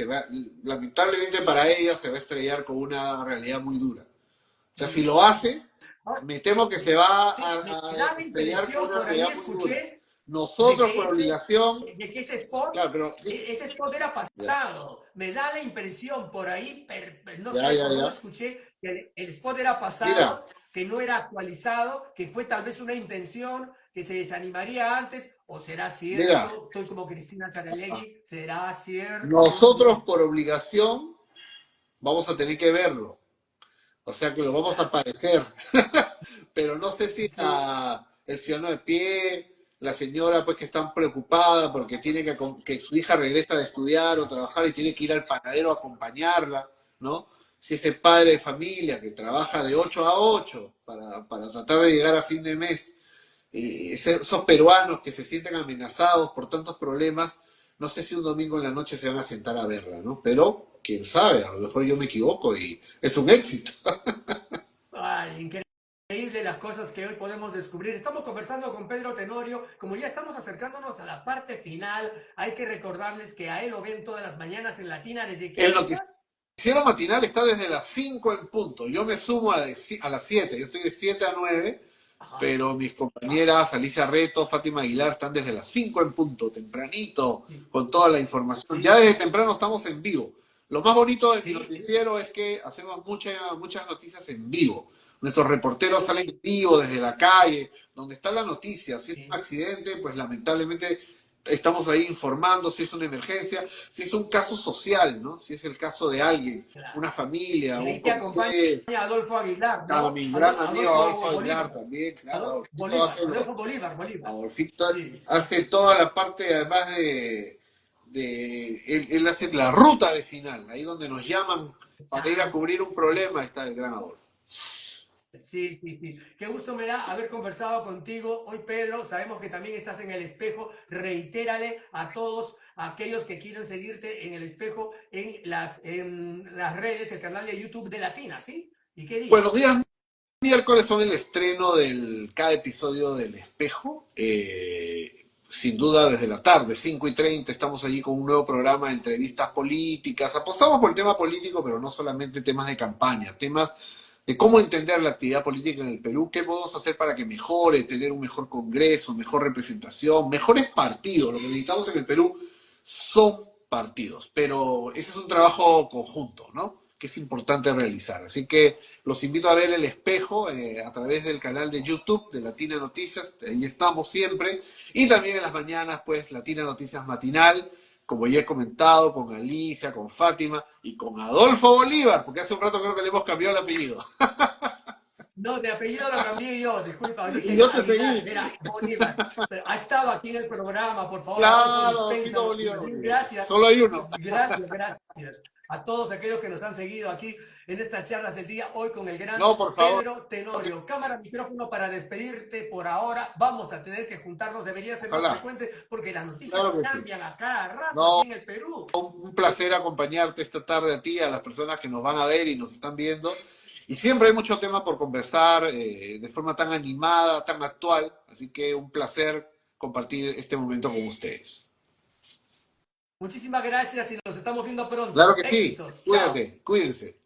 lamentablemente para ella, se va a estrellar con una realidad muy dura. O sea, si sí, lo sí. hace, Ah, me temo que se sí. va Sí, me a da la estrellar con impresión, una por ahí realidad muy dura. escuché de Nosotros, que por ese, obligación, de que ese spot, claro, pero ese spot era ya, pasado. Me da la impresión por ahí, no ya, sé ya, por dónde ya. escuché, que el spot era Mira, pasado, que no era actualizado, que fue tal vez una intención, que se desanimaría antes, o será mira, cierto, estoy como Cristina Saralegui, será cierto, Dios nosotros mío. por obligación vamos a tener que verlo. O sea que lo vamos a Claro, padecer. Pero no sé si sí, el ciudadano de pie, la señora pues que está preocupada porque tiene que su hija regresa de estudiar o trabajar y tiene que ir al panadero a acompañarla, ¿no? Si ese padre de familia que trabaja de 8 a 8 para tratar de llegar a fin de mes, esos peruanos que se sienten amenazados por tantos problemas, no sé si un domingo en la noche se van a sentar a verla, ¿no? Pero, quién sabe, a lo mejor yo me equivoco y es un éxito. ay, increíble las cosas que hoy podemos descubrir. Estamos conversando con Pedro Tenorio. Como ya estamos acercándonos a la parte final, hay que recordarles que a él lo ven todas las mañanas en Latina. ¿Desde qué El avisas? noticiero matinal está desde las 5 en punto. Yo me sumo a las 7. Yo estoy de 7 a 9, Ajá. pero mis Ah, compañeras Alicia Reto, Fátima Aguilar están desde las 5 en punto, tempranito, sí, con toda la información. Ya sí. desde temprano estamos en vivo. Lo más bonito de mi Sí, noticiero es que hacemos muchas noticias en vivo. Nuestros reporteros salen en vivo desde la calle, donde está la noticia. Si es un sí, accidente, pues lamentablemente estamos ahí informando si es una emergencia, si es un caso social, ¿no? Si es el caso de alguien, claro. una familia, Y un ahí te acompaña comité, Adolfo Aguilar, a ¿no? mi gran amigo Adolfo Adolfo Aguilar Bolívar. también, claro, Adolfo Adolfito Bolívar, hace Adolfo Bolívar, Bolívar. Adolfito Sí, sí. hace toda la parte, además él hace la ruta vecinal, ahí donde nos llaman para ir a Exacto. cubrir un problema, está el gran Adolfo. Sí, sí, sí. Qué gusto me da haber conversado contigo hoy, Pedro. Sabemos que también estás en el espejo. Reitérale a todos aquellos que quieran seguirte en el espejo en las redes, el canal de YouTube de Latina, ¿sí? ¿Y qué día? Buenos días, miércoles son el estreno del cada episodio del Espejo. Sin duda desde la tarde, 5:30, estamos allí con un nuevo programa de entrevistas políticas. Apostamos por el tema político, pero no solamente temas de campaña, temas de cómo entender la actividad política en el Perú, qué podemos hacer para que mejore, tener un mejor Congreso, mejor representación, mejores partidos. Lo que necesitamos en el Perú son partidos, pero ese es un trabajo conjunto, ¿no? Que es importante realizar. Así que los invito a ver El Espejo a través del canal de YouTube de Latina Noticias, ahí estamos siempre, y también en las mañanas, pues, Latina Noticias Matinal, como ya he comentado, con Alicia, con Fátima y con Adolfo Bolívar, porque hace un rato creo que le hemos cambiado el apellido. No, de apellido lo cambié yo, disculpa, Y dije yo te Aguilar, seguí. era Bolívar. Pero ha estado aquí en el programa, por favor, Adolfo, Claro, Adolfito dispénsame. Bolívar. Gracias, Solo hay uno. gracias, gracias a todos aquellos que nos han seguido aquí en estas charlas del día, hoy con el gran No, por favor. Pedro Tenorio. Cámara, micrófono para despedirte por ahora. Vamos a tener que juntarnos, debería ser más Ojalá. frecuente porque las noticias Claro que sí. cambian a cada rato aquí No, en el Perú. un placer acompañarte esta tarde a ti, a las personas que nos van a ver y nos están viendo. Y siempre hay mucho tema por conversar de forma tan animada, tan actual. Así que un placer compartir este momento con ustedes. Muchísimas gracias y nos estamos viendo Claro pronto. que sí. Éxitos. Chao. Cuídate, cuídense.